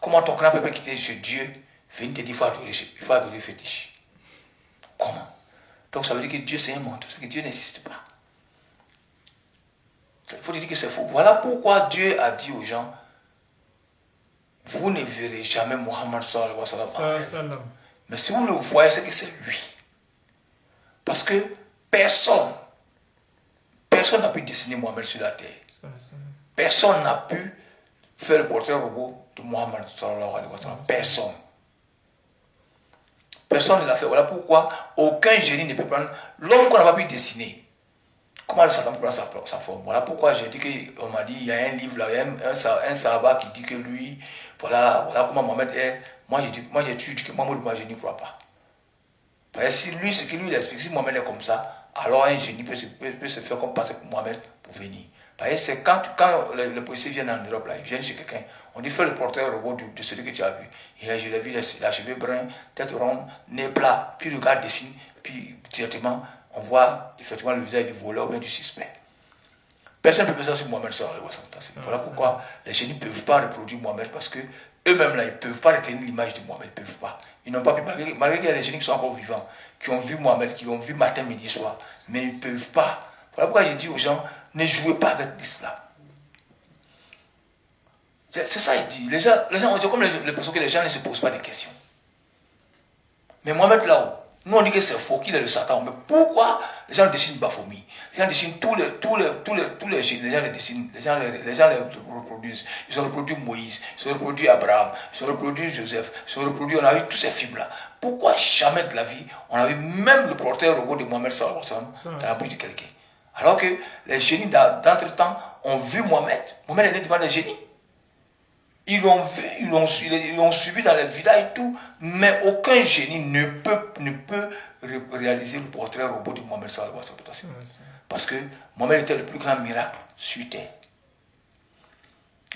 comment ton grand-père peut quitter chez Dieu, venir te dire il faut adorer fétiche? Comment? Donc ça veut dire que Dieu c'est un menteur, que Dieu n'existe pas. Il faut dire que c'est faux. Voilà pourquoi Dieu a dit aux gens, vous ne verrez jamais Mohammed sallallahu alayhi wa sallam. Mais si vous le voyez, c'est que c'est lui. Parce que personne n'a pu dessiner Mohammed sur la terre. Personne n'a pu faire le portrait robot de Mohammed sallallahu alayhi wa sallam. Personne. Personne ne l'a fait. Voilà pourquoi aucun génie ne peut prendre l'homme qu'on n'a pas pu dessiner. Comment le Satan peut prendre sa forme? Voilà pourquoi j'ai dit qu'on m'a dit, il y a un livre là, il y a un Sahaba qui dit que lui, voilà comment Mohamed est. Moi j'ai toujours dit que moi je n'y crois pas. Parce que si lui, ce qu'il lui explique, si Mohamed est comme ça, alors un génie peut se faire comme passer pour Mohamed pour venir. Parce que c'est quand les policiers viennent en Europe, là, ils viennent chez quelqu'un, on dit fais le portrait robot de celui que tu as vu. Et je l'ai vu, la cheveux brun, tête ronde, nez plat, puis le gars dessine, puis directement, on voit effectivement le visage du voleur ou bien du suspect. Personne ne peut faire ça sur Mohamed sallallahu alayhi wa sallam. Voilà pourquoi les génies ne peuvent pas reproduire Mohamed, parce que eux-mêmes là, ils ne peuvent pas retenir l'image de Mohamed, ils ne peuvent pas. Ils n'ont pas pu, malgré qu'il y a des génies qui sont encore vivants, qui ont vu Mohamed, qui l'ont vu matin, midi, soir, mais ils ne peuvent pas. Voilà pourquoi j'ai dit aux gens, ne jouez pas avec l'islam. C'est ça, il dit. Les gens ont dit comme l'impression que les gens ne se posent pas de questions. Mais Mohamed là-haut, Nous, on dit que c'est faux, qu'il est le Satan. Mais pourquoi les gens dessinent Baphomet? Les gens dessinent tous les génies. Les gens les dessinent, les gens les reproduisent. Ils ont reproduit Moïse, ils ont reproduit Abraham, ils ont reproduit Joseph, ils ont reproduit, on a vu tous ces films-là. Pourquoi jamais de la vie, on a vu même le porteur robot de Mohamed sallallahu alayhi wa sallam dans la bouche de quelqu'un? Alors que les génies d'entre-temps ont vu Mohamed. Mohamed est né devant les génies. Ils l'ont vu, ils l'ont suivi dans les villages et tout, mais aucun génie ne peut réaliser le portrait robot de Mohamed sallallahu alayhi wa sallam. Parce que Mohamed était le plus grand miracle sur terre.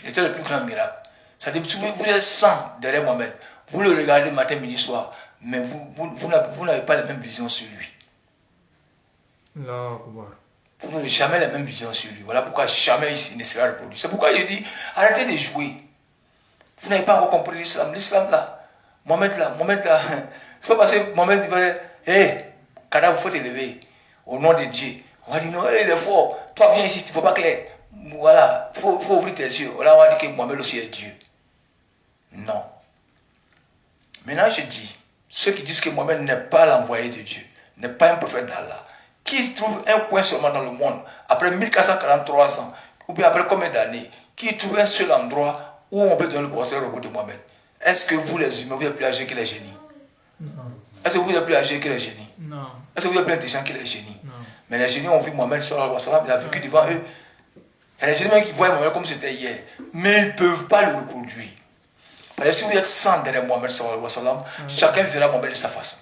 Il était le plus grand miracle. C'est-à-dire, si vous êtes 100 derrière Mohamed, vous le regardez matin, midi, soir, mais vous n'avez pas la même vision sur lui. Vous n'avez jamais la même vision sur lui. Voilà pourquoi jamais il ne sera reproduit. C'est pourquoi je dis, arrêtez de jouer. Vous n'avez pas encore compris l'islam. L'islam là, Mohamed là. C'est pas parce que Mohamed dit, hé, Kada, il faut t'élever au nom de Dieu. On va dire, non, il est fort. Toi, viens ici, il ne faut pas clair. Voilà, il faut ouvrir tes yeux. Là, on va dire que Mohamed aussi est Dieu. Non. Maintenant, je dis, ceux qui disent que Mohamed n'est pas l'envoyé de Dieu, n'est pas un prophète d'Allah, qui se trouve un coin seulement dans le monde, après 1443 ans, ou bien après combien d'années, qui trouve un seul endroit où on peut donner le portrait robot de Mohamed. Est-ce que vous, les humains, vous êtes plus âgés que les génies? Non. Est-ce que vous êtes plus âgés que les génies? Non. Est-ce que vous êtes plus intelligents que les génies? Non. Mais les génies ont vu Mohamed sallallahu alayhi wa sallam, il a vécu devant eux. Il y a des génies qui voient Mohamed comme c'était hier, mais ils ne peuvent pas le reproduire. Parce que si vous êtes 100 derrière Mohamed sallallahu alayhi wa sallam, chacun verra Mohamed de sa façon.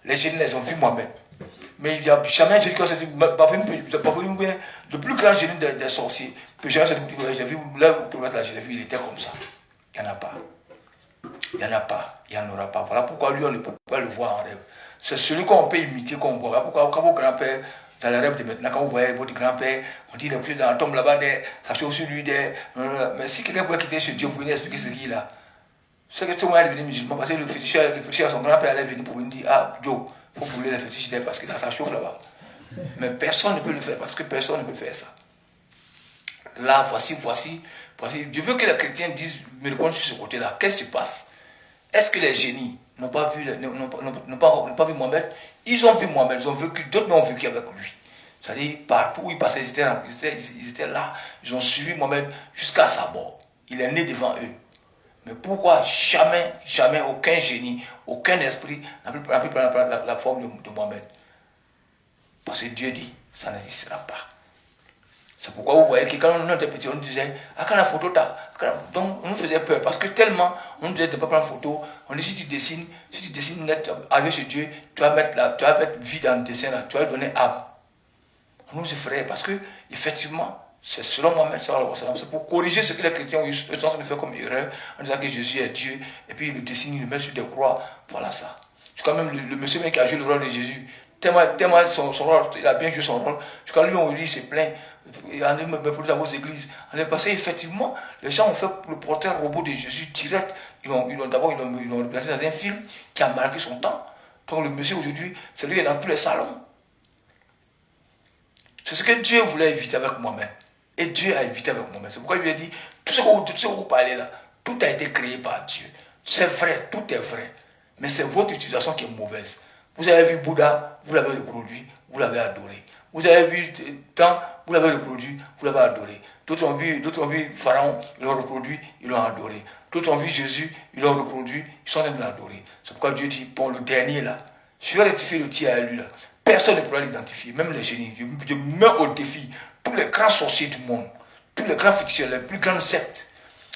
Les génies les ont vu Mohamed. Mais il n'y a jamais un génie qui a dit, le plus grand génie des sorciers, que j'ai vu, là, j'ai vu, il était comme ça. Il n'y en a pas. Il n'y en a pas. Il n'y en aura pas. Voilà pourquoi lui, on ne peut pas le voir en rêve. C'est celui qu'on peut imiter, qu'on voit. Voilà pourquoi, quand vos grands-pères, dans les rêves de maintenant, quand vous voyez votre grand-père, on dit, il est plus dans la tombe là-bas, ça fait aussi lui des. Mais si quelqu'un pouvait quitter ce Dieu pour venir expliquer ce qu'il a, c'est que tout le monde est devenu musulman, parce que le féticheur à son grand-père allait venir pour venir dire, ah, Joe, il faut brûler les fétiches parce que ça chauffe là-bas. Mais personne ne peut le faire parce que personne ne peut faire ça. Là, voici. Je veux que les chrétiens disent, me répondent sur ce côté-là. Qu'est-ce qui se passe? Est-ce que les génies n'ont pas vu Mohamed? Ils ont vu Mohamed, ils ont vécu, d'autres n'ont vécu avec lui. C'est-à-dire, partout où ils passaient, ils étaient là. Ils ont suivi Mohamed jusqu'à sa mort. Il est né devant eux. Mais pourquoi jamais aucun génie, aucun esprit n'a pu prendre la forme de Mohamed? Parce que Dieu dit, ça n'existera pas. C'est pourquoi vous voyez que quand on était petit, on disait, ah, quand la photo t'a. Donc, on nous faisait peur. Parce que tellement, on nous disait de ne pas prendre photo. On dit, si tu dessines net, arrivé chez Dieu, tu vas mettre vie dans le dessin, là, tu vas lui donner âme. On nous effrayait parce que, effectivement, c'est selon Mohamed sallallahu alayhi wa sallam, c'est pour corriger ce que les chrétiens ont eu le temps de faire comme erreur, en disant que Jésus est Dieu, et puis ils le dessinent, ils le mettent sur des croix. Voilà ça. C'est quand même le monsieur qui a joué le rôle de Jésus. Tellement son rôle, il a bien joué son rôle. Quand lui, on lui dit, il s'est plaint. Il a me pour dans vos églises. On est passé, effectivement, les gens ont fait le portrait robot de Jésus direct. D'abord, ils l'ont placé dans un film qui a marqué son temps. Donc le monsieur aujourd'hui, c'est lui qui est dans tous les salons. C'est ce que Dieu voulait éviter avec Mohamed. Et Dieu a évité avec Mohamed. C'est pourquoi il lui a dit, tout ce que vous parlez là, tout a été créé par Dieu. C'est vrai, tout est vrai. Mais c'est votre utilisation qui est mauvaise. Vous avez vu Bouddha, vous l'avez reproduit, vous l'avez adoré. Vous avez vu Temps, vous l'avez reproduit, vous l'avez adoré. D'autres ont vu Pharaon, ils l'ont reproduit, ils l'ont adoré. D'autres ont vu Jésus, ils l'ont reproduit, ils sont en train de l'adorer. C'est pourquoi Dieu dit, bon, le dernier là, je vais rectifier le tir à lui là. Personne ne pourra l'identifier, même les génies. Je mets au défi tous les grands sorciers du monde, tous les grands féticheurs, les plus grandes sectes.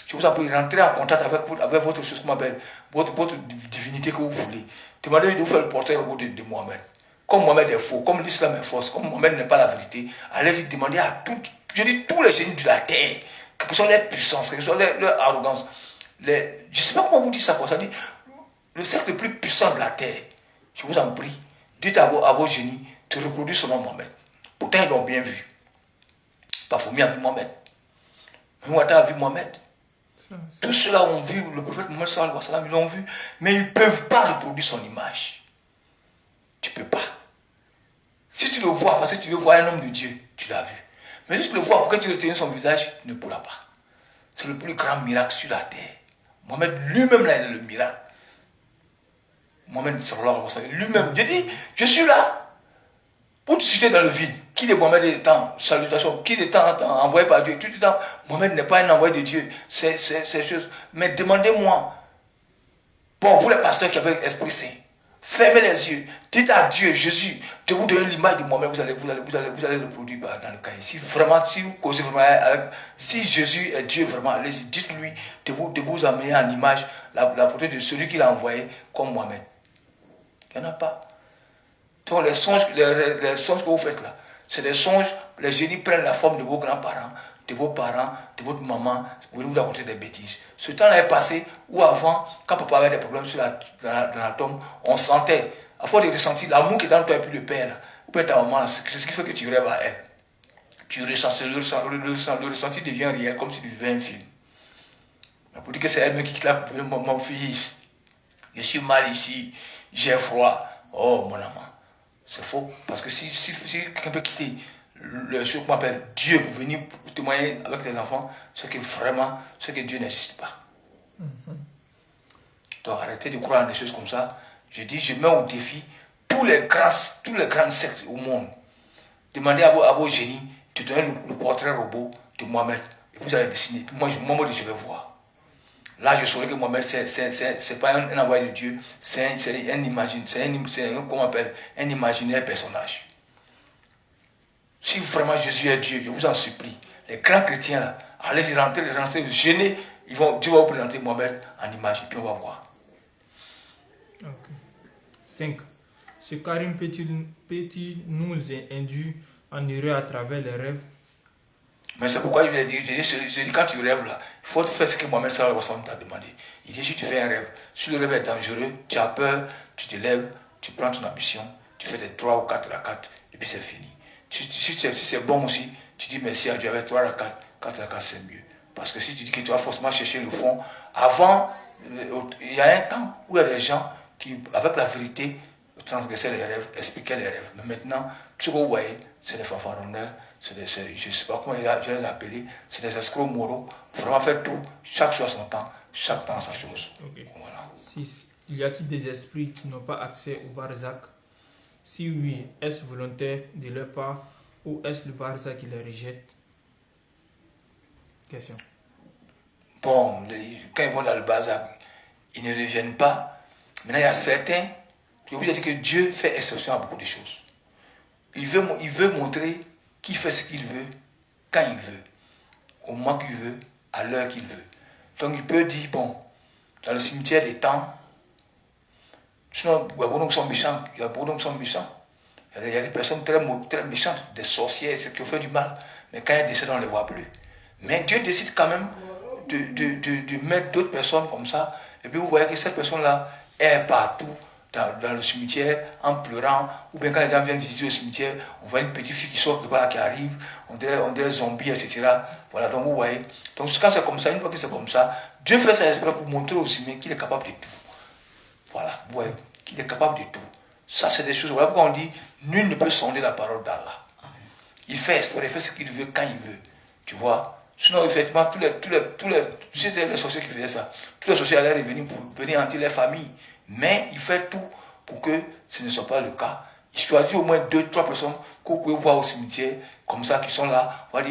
Je vous en prie, rentrer en contact avec votre chose qu'on appelle, votre divinité que vous voulez. Demandez de vous faire le portrait de Mohamed. Comme Mohamed est faux, comme l'islam est fausse, comme Mohamed n'est pas la vérité, allez-y demander à tous les génies de la terre, quelle que soit leur puissance, quelle que soit leur arrogance. Je ne sais pas comment vous dites ça, ça dit le cercle le plus puissant de la terre. Je vous en prie, dites à vos génies de reproduire selon Mohamed. Pourtant, ils l'ont bien vu. Baphomet a vu Mohamed. Mouata a vu Mohamed. Tous ceux-là ont vu le prophète Mohamed sallallahu alayhi wa sallam, ils l'ont vu, mais ils ne peuvent pas reproduire son image. Tu ne peux pas. Si tu le vois parce que tu veux voir un homme de Dieu, tu l'as vu. Mais si tu le vois pour que tu retiennes son visage, tu ne pourras pas. C'est le plus grand miracle sur la terre. Mohamed lui-même là, il est le miracle. Mohamed sallallahu alayhi wa sallam, lui-même, je dis, je suis là pour te citer dans le vide. Qui est Mohamed est temps, salutation, qui est temps envoyé par Dieu, tout le temps. Mohamed n'est pas un envoyé de Dieu, c'est chose. Mais demandez-moi, bon, vous les pasteurs qui avez Esprit Saint, fermez les yeux, dites à Dieu, Jésus, de vous donner l'image de moi-même, vous allez le produire dans le cahier. Si vraiment, si vous causez vraiment avec, si Jésus est Dieu vraiment, allez-y, dites-lui de vous amener en image la photo de celui qu'il a envoyé comme Mohamed. Il n'y en a pas. Donc les songes que vous faites là, c'est des songes, les génies prennent la forme de vos grands-parents, de vos parents, de votre maman, vous voulez vous raconter des bêtises. Ce temps-là est passé où avant, quand papa avait des problèmes dans la tombe, on sentait, à force de ressentir l'amour qui est dans toi et puis le père, là, ou bien ta maman, c'est ce qui fait que tu rêves à elle. Tu ressens, le ressenti devient réel comme si tu vivais un film. Mais pour dire que c'est elle-même qui claque, mon fils, je suis mal ici, j'ai froid, oh mon amant. C'est faux, parce que si quelqu'un peut quitter ce qu'on appelle Dieu pour venir témoigner avec les enfants, c'est que vraiment, c'est que Dieu n'existe pas. Donc arrêtez de croire en des choses comme ça. Je dis, je mets au défi tous les grands sectes au monde. Demandez à vos génies de donner le portrait robot de Mohamed. Et vous allez dessiner. Moi, je vais voir. Là, je saurais que Mohamed, c'est pas un envoyé de Dieu, c'est un imaginaire personnage. Si vraiment Jésus est Dieu, je vous en supplie, les grands chrétiens là, allez-y rentrer, gêner, Dieu va vous présenter Mohamed en image, et puis on va voir. Ok. 5. Ce Karim peut-il nous induire en erreur à travers les rêves? Mais c'est pourquoi je dis quand tu rêves là, il faut faire ce que Mohamed sallallahu alayhi wa sallam t'a demandé. Il dit si tu fais un rêve, si le rêve est dangereux, tu as peur, tu te lèves, tu prends ton ambition, tu fais tes 3 ou 4 rakats, et puis c'est fini. Si c'est bon aussi, tu dis merci à Dieu avec 3 rakats, 4 rakats c'est mieux. Parce que si tu dis que tu vas forcément chercher le fond, avant, il y a un temps où il y a des gens qui, avec la vérité, transgressaient les rêves, expliquaient les rêves. Mais maintenant, tout ce que vous voyez, c'est des fanfaronneurs, je ne sais pas comment je les appeler, c'est des escrocs moraux. Vraiment faire tout, chaque chose à son temps, chaque temps à sa chose. Okay. Voilà. 6. Y a-t-il des esprits qui n'ont pas accès au barzak? Si oui, est-ce volontaire de leur part ou est-ce le barzak qui les rejette? Question. Bon, quand ils vont dans le barzak, ils ne reviennent pas. Maintenant, il y a certains, je vous ai dit que Dieu fait exception à beaucoup de choses. Il veut montrer qu'il fait ce qu'il veut, quand il veut, au moment qu'il veut, à l'heure qu'il veut. Donc il peut dire, bon, dans le cimetière des temps, sinon, il y a beaucoup qui sont méchants, il y a des personnes très méchantes, des sorcières, ceux qui ont fait du mal, mais quand ils décèdent, on ne les voit plus. Mais Dieu décide quand même de mettre d'autres personnes comme ça, et puis vous voyez que cette personne-là est partout, dans le cimetière en pleurant, ou bien quand les gens viennent visiter le cimetière, on voit une petite fille qui sort de là, qui arrive, on dirait zombie, etc. Voilà, donc vous voyez. Donc quand c'est comme ça, une fois que c'est comme ça, Dieu fait ça exprès pour montrer aux humains qu'il est capable de tout. Voilà, vous voyez, qu'il est capable de tout. Ça, c'est des choses, voilà pourquoi on dit, nul ne peut sonder la parole d'Allah. Il fait exprès, il fait ce qu'il veut quand il veut. Tu vois. Sinon, effectivement, c'était les sorciers qui faisaient ça. Tous les sorciers allaient revenir pour venir hanter les familles. Mais il fait tout pour que ce ne soit pas le cas. Il choisit au moins 2-3 personnes que vous pouvez voir au cimetière, comme ça, qui sont là. Voilà,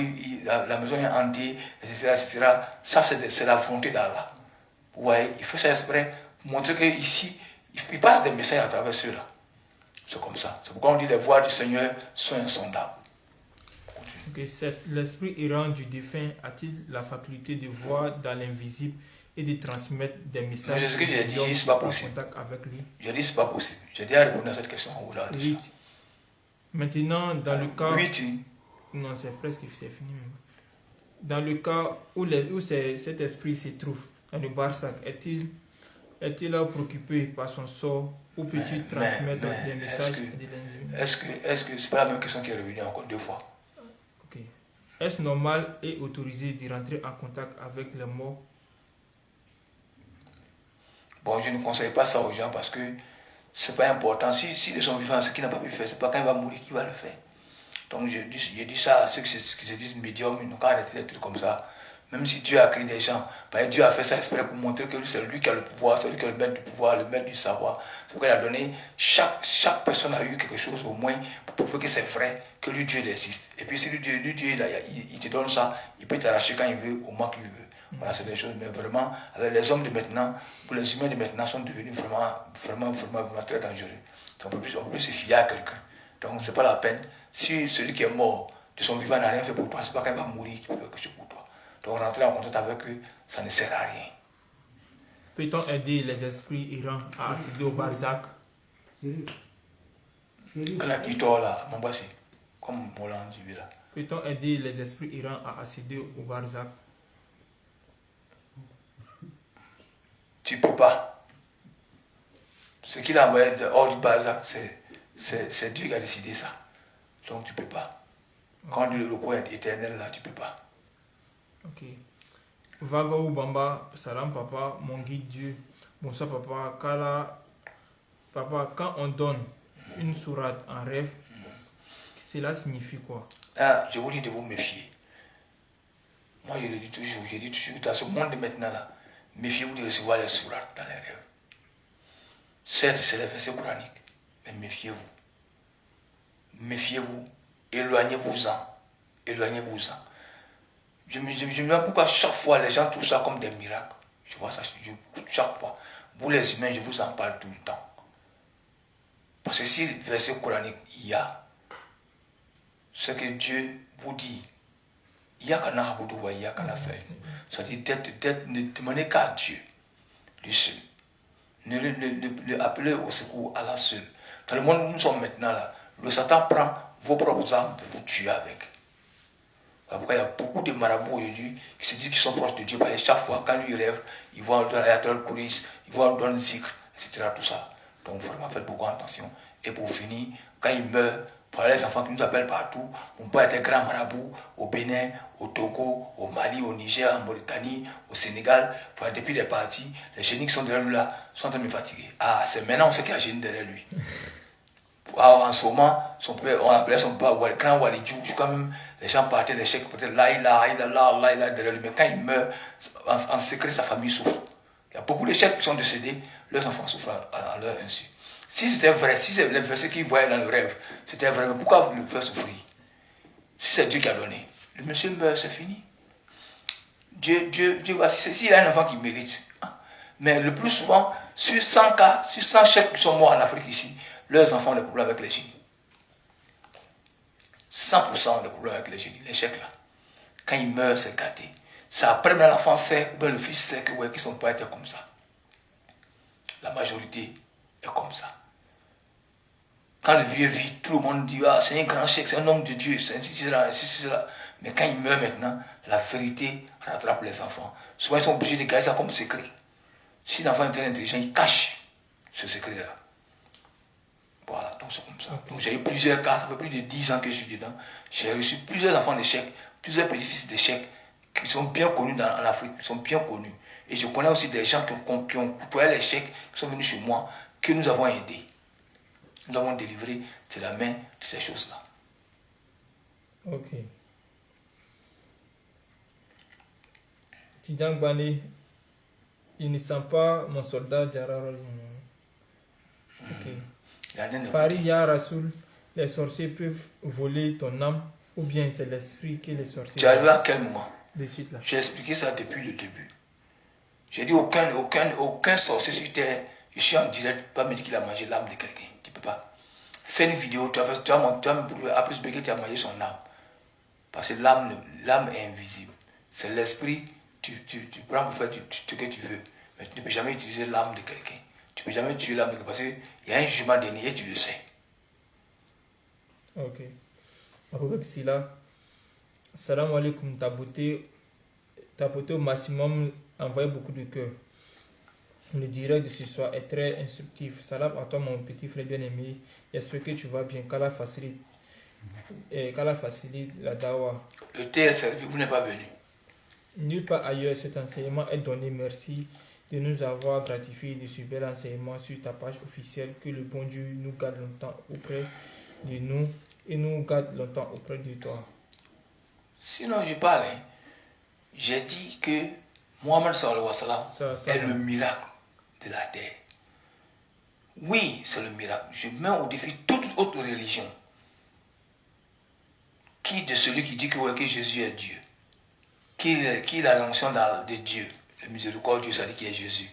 la maison est hantée, etc. Ça, c'est la volonté d'Allah. Vous voyez, il fait ça exprès pour montrer qu'ici, il passe des messages à travers ceux-là. C'est comme ça. C'est pourquoi on dit les voies du Seigneur sont insondables. Okay, l'esprit errant du défunt a-t-il la faculté de voir dans l'invisible et de transmettre des messages? Mais ce que j'ai dit, c'est pas possible. Avec lui? J'ai dit, c'est pas possible. J'ai déjà répondu à cette question. 8. Maintenant, dans le cas... 8. Non, c'est presque fini. Dans le cas où cet esprit se trouve, dans le barzak, est-il préoccupé par son sort ou peut-il transmettre des messages de l'invisible? Est-ce que c'est pas la même question qui est revenue encore 2 fois? Ok. Est-ce normal et autorisé de rentrer en contact avec les morts? Bon, je ne conseille pas ça aux gens parce que c'est pas important. S'ils sont vivants, ce qu'ils n'ont pas pu faire, c'est pas quand il va mourir qu'il va le faire. Donc je dis ça à ceux qui se disent médiums, ils n'ont qu'à arrêter des trucs comme ça. Même si Dieu a créé des gens, Dieu a fait ça exprès pour montrer que c'est lui qui a le pouvoir, c'est lui qui est le maître du pouvoir, le maître du savoir. C'est pourquoi il a donné, chaque personne a eu quelque chose au moins pour prouver que c'est vrai, que lui Dieu il existe. Et puis si lui Dieu il te donne ça, il peut t'arracher quand il veut, au moment qu'il veut. Voilà, c'est des choses, mais vraiment, avec les hommes de maintenant, pour les humains de maintenant sont devenus vraiment très dangereux. On ne peut plus se fier à quelqu'un. Donc, ce n'est pas la peine. Si celui qui est mort de son vivant n'a rien fait pour toi, ce n'est pas quand il va mourir qu'il peut faire quelque chose pour toi. Donc, rentrer en contact avec eux, ça ne sert à rien. Peut-on aider les esprits errants à accéder au Barzac? Quand la qui tord là, mon bois, c'est comme Molan du là. Peut-on aider les esprits errants à accéder au Barzac? Tu ne peux pas. Ce qu'il a envoyé hors du Barzac, c'est Dieu qui a décidé ça. Donc, tu ne peux pas. Quand le repos est éternel là, tu ne peux pas. Ok. Vago Bamba, salam papa, mon guide Dieu. Bonsoir papa, papa, quand on donne une sourate en rêve, cela signifie quoi? Ah, je vous dis de vous méfier. Moi, je le dis toujours, dans ce monde de maintenant là, méfiez-vous de recevoir les sourates dans les rêves. Certes, c'est les versets coraniques, mais méfiez-vous. Méfiez-vous, éloignez-vous-en. Éloignez-vous-en. Je me demande pourquoi chaque fois les gens trouvent ça comme des miracles. Je vois ça chaque fois. Vous les humains, je vous en parle tout le temps. Parce que si le verset coranique il y a, ce que Dieu vous dit, il y a qu'un abudu, il y a qu'un assaï. C'est-à-dire ne demandez qu'à Dieu, lui seul. Ne appelez au secours à la seule. Dans le monde où nous sommes maintenant là, le Satan prend vos propres âmes pour vous tuer avec. Pourquoi il y a beaucoup de marabouts aujourd'hui qui se disent qu'ils sont proches de Dieu. Parce que chaque fois, quand lui rêve, ils vont dans l'Ayatul Kouris, ils vont dans le zikr, etc. Tout ça. Donc vraiment, faites beaucoup attention. Et pour finir, quand il meurt, pour les enfants qui nous appellent partout, on peut être grand marabout au Bénin, au Togo, au Mali, au Niger, en Mauritanie, au Sénégal. Depuis les parties, les génies qui sont derrière lui là sont en train de me fatiguer. Ah, c'est maintenant on sait qu'il y a un génie derrière lui. En ce moment, on appelait son père grand Walidjou, quand même, les gens partaient des chèques, peut-être là, derrière lui. Mais quand il meurt, en secret, sa famille souffre. Il y a beaucoup de chèques qui sont décédés, leurs enfants souffrent à leur insu. Si c'était vrai, si c'est le verset qu'ils voyaient dans le rêve, c'était vrai, mais pourquoi vous le faire souffrir? Si c'est Dieu qui a donné, le monsieur meurt, c'est fini. Dieu va, s'il a un enfant qui mérite. Mais le plus souvent, sur 100 cas, sur 100 chèques qui sont morts en Afrique ici, leurs enfants ont des problèmes avec les génies. 100% ont des problèmes avec les génies, les chèques là. Quand ils meurent, c'est gâté. C'est après que l'enfant sait, le fils sait que ouais, son père était comme ça. La majorité est comme ça. Quand le vieux vit, tout le monde dit ah, c'est un grand chèque, c'est un homme de Dieu, c'est ainsi, cela. Mais quand il meurt maintenant, la vérité rattrape les enfants. Souvent, ils sont obligés de garder ça comme secret. Si l'enfant est très intelligent, il cache ce secret-là. Voilà, donc c'est comme ça. Donc j'ai eu plusieurs cas, ça fait plus de 10 ans que je suis dedans. J'ai reçu plusieurs enfants d'échecs, plusieurs petits-fils d'échecs qui sont bien connus en Afrique, qui sont bien connus. Et je connais aussi des gens qui ont côtoyé l'échec, qui sont venus chez moi, que nous avons aidés. Nous avons délivré de la main de ces choses-là. Ok. Tidjang Bani, il ne sent pas mon soldat Jarar. Ok. Farid Ya Rasoul, les sorciers peuvent voler ton âme ou bien c'est l'esprit qui est les sorciers? Tu as vu à quel moment? De suite là. J'ai expliqué ça depuis le début. J'ai dit aucun sorcier sur terre, je suis en direct, pas me dire qu'il a mangé l'âme de quelqu'un. Tu ne peux pas. Fais une vidéo, tu vas me prouver après que tu as mangé son âme. Parce que l'âme est invisible. C'est l'esprit, tu prends pour faire ce que tu veux. Mais tu ne peux jamais utiliser l'âme de quelqu'un. Tu ne peux jamais tuer l'âme de quelqu'un parce qu'il y a un jugement dernier et tu le sais. Ok. Avec cela, salam alaikum, ta beauté au maximum envoie beaucoup de cœur. Le direct de ce soir est très instructif. Salam à toi mon petit frère bien-aimé. J'espère que tu vas bien. Qu'Allah facilite la dawa. Le thé est servi, vous n'êtes pas venu. Nulle part ailleurs cet enseignement est donné. Merci de nous avoir gratifié de ce bel enseignement sur ta page officielle. Que le bon Dieu nous garde longtemps auprès de nous et nous garde longtemps auprès de toi. Sinon, je parle. J'ai dit que Mohammed sallallahu alayhi wa sallam est le miracle de la terre. Oui, c'est le miracle. Je mets au défi toute autre religion. Qui de celui qui dit que Jésus est Dieu? Qui a la notion de Dieu? Le miséricorde Dieu, ça dit qu'il est Jésus.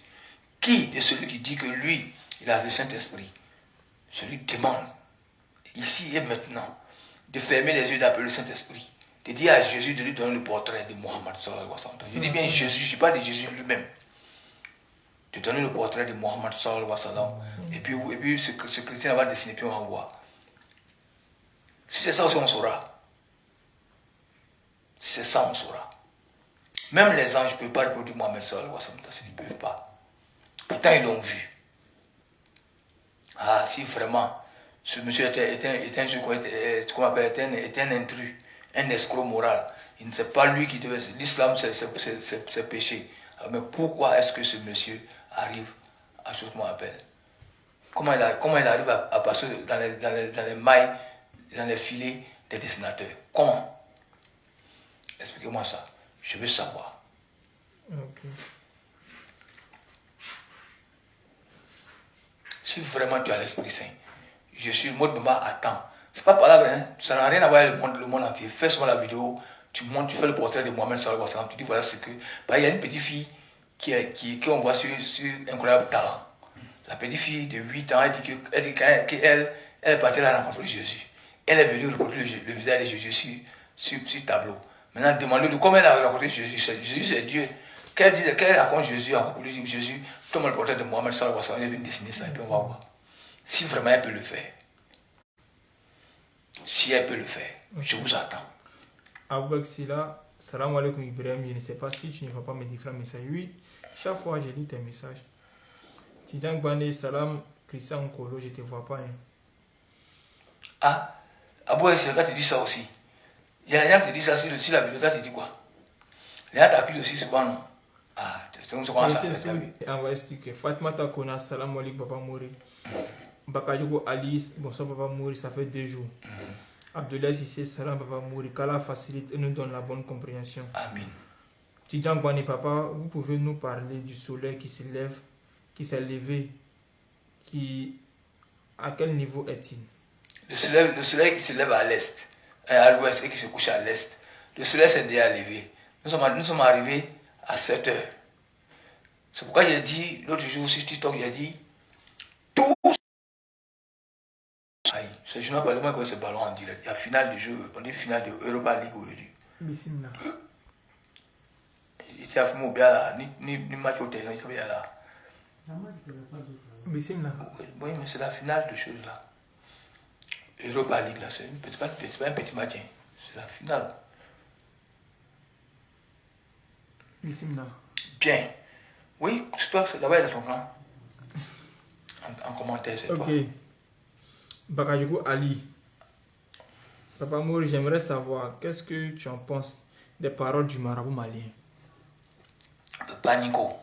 Qui de celui qui dit que lui, il a le Saint-Esprit? Je lui demande, ici et maintenant, de fermer les yeux, d'appeler le Saint-Esprit, de dire à Jésus de lui donner le portrait de Mohammed sallallahu alayhi wa sallam. Je dis bien Jésus, je ne parle pas de Jésus lui-même. De donner le portrait de Mohammed sallallahu alayhi wa sallam. Et puis ce chrétien va dessiner, puis on va voir. Si c'est ça aussi, on saura. Si c'est ça, on saura. Même les anges ne peuvent pas reproduire Mohammed sallallahu alayhi wa sallam. Ils ne peuvent pas. Pourtant, ils l'ont vu. Ah, si vraiment, ce monsieur était un intrus, un escroc moral. Il ne sait pas lui qui devait... L'islam, c'est péché. Mais pourquoi est-ce que ce monsieur arrive à ce qu'on appelle? Comment il arrive à passer dans les mailles, dans les filets des dessinateurs? Comment? Expliquez-moi ça. Je veux savoir. Okay. Si vraiment tu as l'Esprit Saint, je suis le mode de ma attends. C'est pas par là, hein? Ça n'a rien à voir avec le monde entier. Fais souvent la vidéo, tu montes, tu fais le portrait de Mohammed sallallahu alayhi wa sallam, tu dis voilà ce que. Il y a une petite fille qu'on voit sur Incroyable Talent. La petite fille de 8 ans, elle dit qu'elle est partie à la rencontre de Jésus. Elle est venue reproduire le visage de Jésus sur tableau. Maintenant, demandez-lui comment elle a rencontré Jésus. Jésus, c'est Dieu. Qu'elle raconte Jésus, en reproduit Jésus, tombe le portrait de Mohammed sallallahu alayhi wa sallam, elle vient dessiner ça et puis on va voir. Si vraiment elle peut le faire. Si elle peut le faire, je vous attends. Avec cela, salam alaikum Ibrahim, je ne sais pas si tu ne vas pas me dire un message. Oui, chaque fois je lis tes messages. Tidjang Bane, salam, Christian Nkolo, je ne te vois pas. Hein. Ah, Abou c'est quand tu dis ça aussi. Il y a des gens qui te disent ça sur la vidéo, toi tu dis quoi? Les gens t'accusent aussi souvent, non? Ah, c'est comme ça qu'on ça fait. Envoyé sticker. Fatma Takona, salam alaikum Papa Mouri. Bakayoko Alice, bonsoir Papa Mouri, ça fait 2 jours. Abdoulaye Sissé, salam Papa Mouri, qu'Allah facilite et nous donne la bonne compréhension. Amen. Tidjang Bani Papa, vous pouvez nous parler du soleil qui se lève, qui s'est levé, à quel niveau est-il? Le soleil qui se lève à l'est, à l'ouest et qui se couche à l'est. Le soleil s'est déjà levé. Nous sommes arrivés à 7 heures. C'est pourquoi j'ai dit, l'autre jour sur TikTok, j'ai dit, tout. Ce journal parle moins que ce ballon en direct. Il y a finale du jeu, on dit finale de Europa League aujourd'hui. Bismillah. Il était à Fimo bien là, ni match au terrain, il était bien là. Bismillah. Oui, mais c'est la finale de choses là. Europa League là, c'est pas un petit match, hein. C'est la finale. Bismillah. Bien. Oui, c'est toi, c'est là-bas, il a ton camp. En commentaire, c'est toi. Ok. Bakayoko Ali. Papa Mouri, j'aimerais savoir, qu'est-ce que tu en penses des paroles du marabout malien? Papa Nico.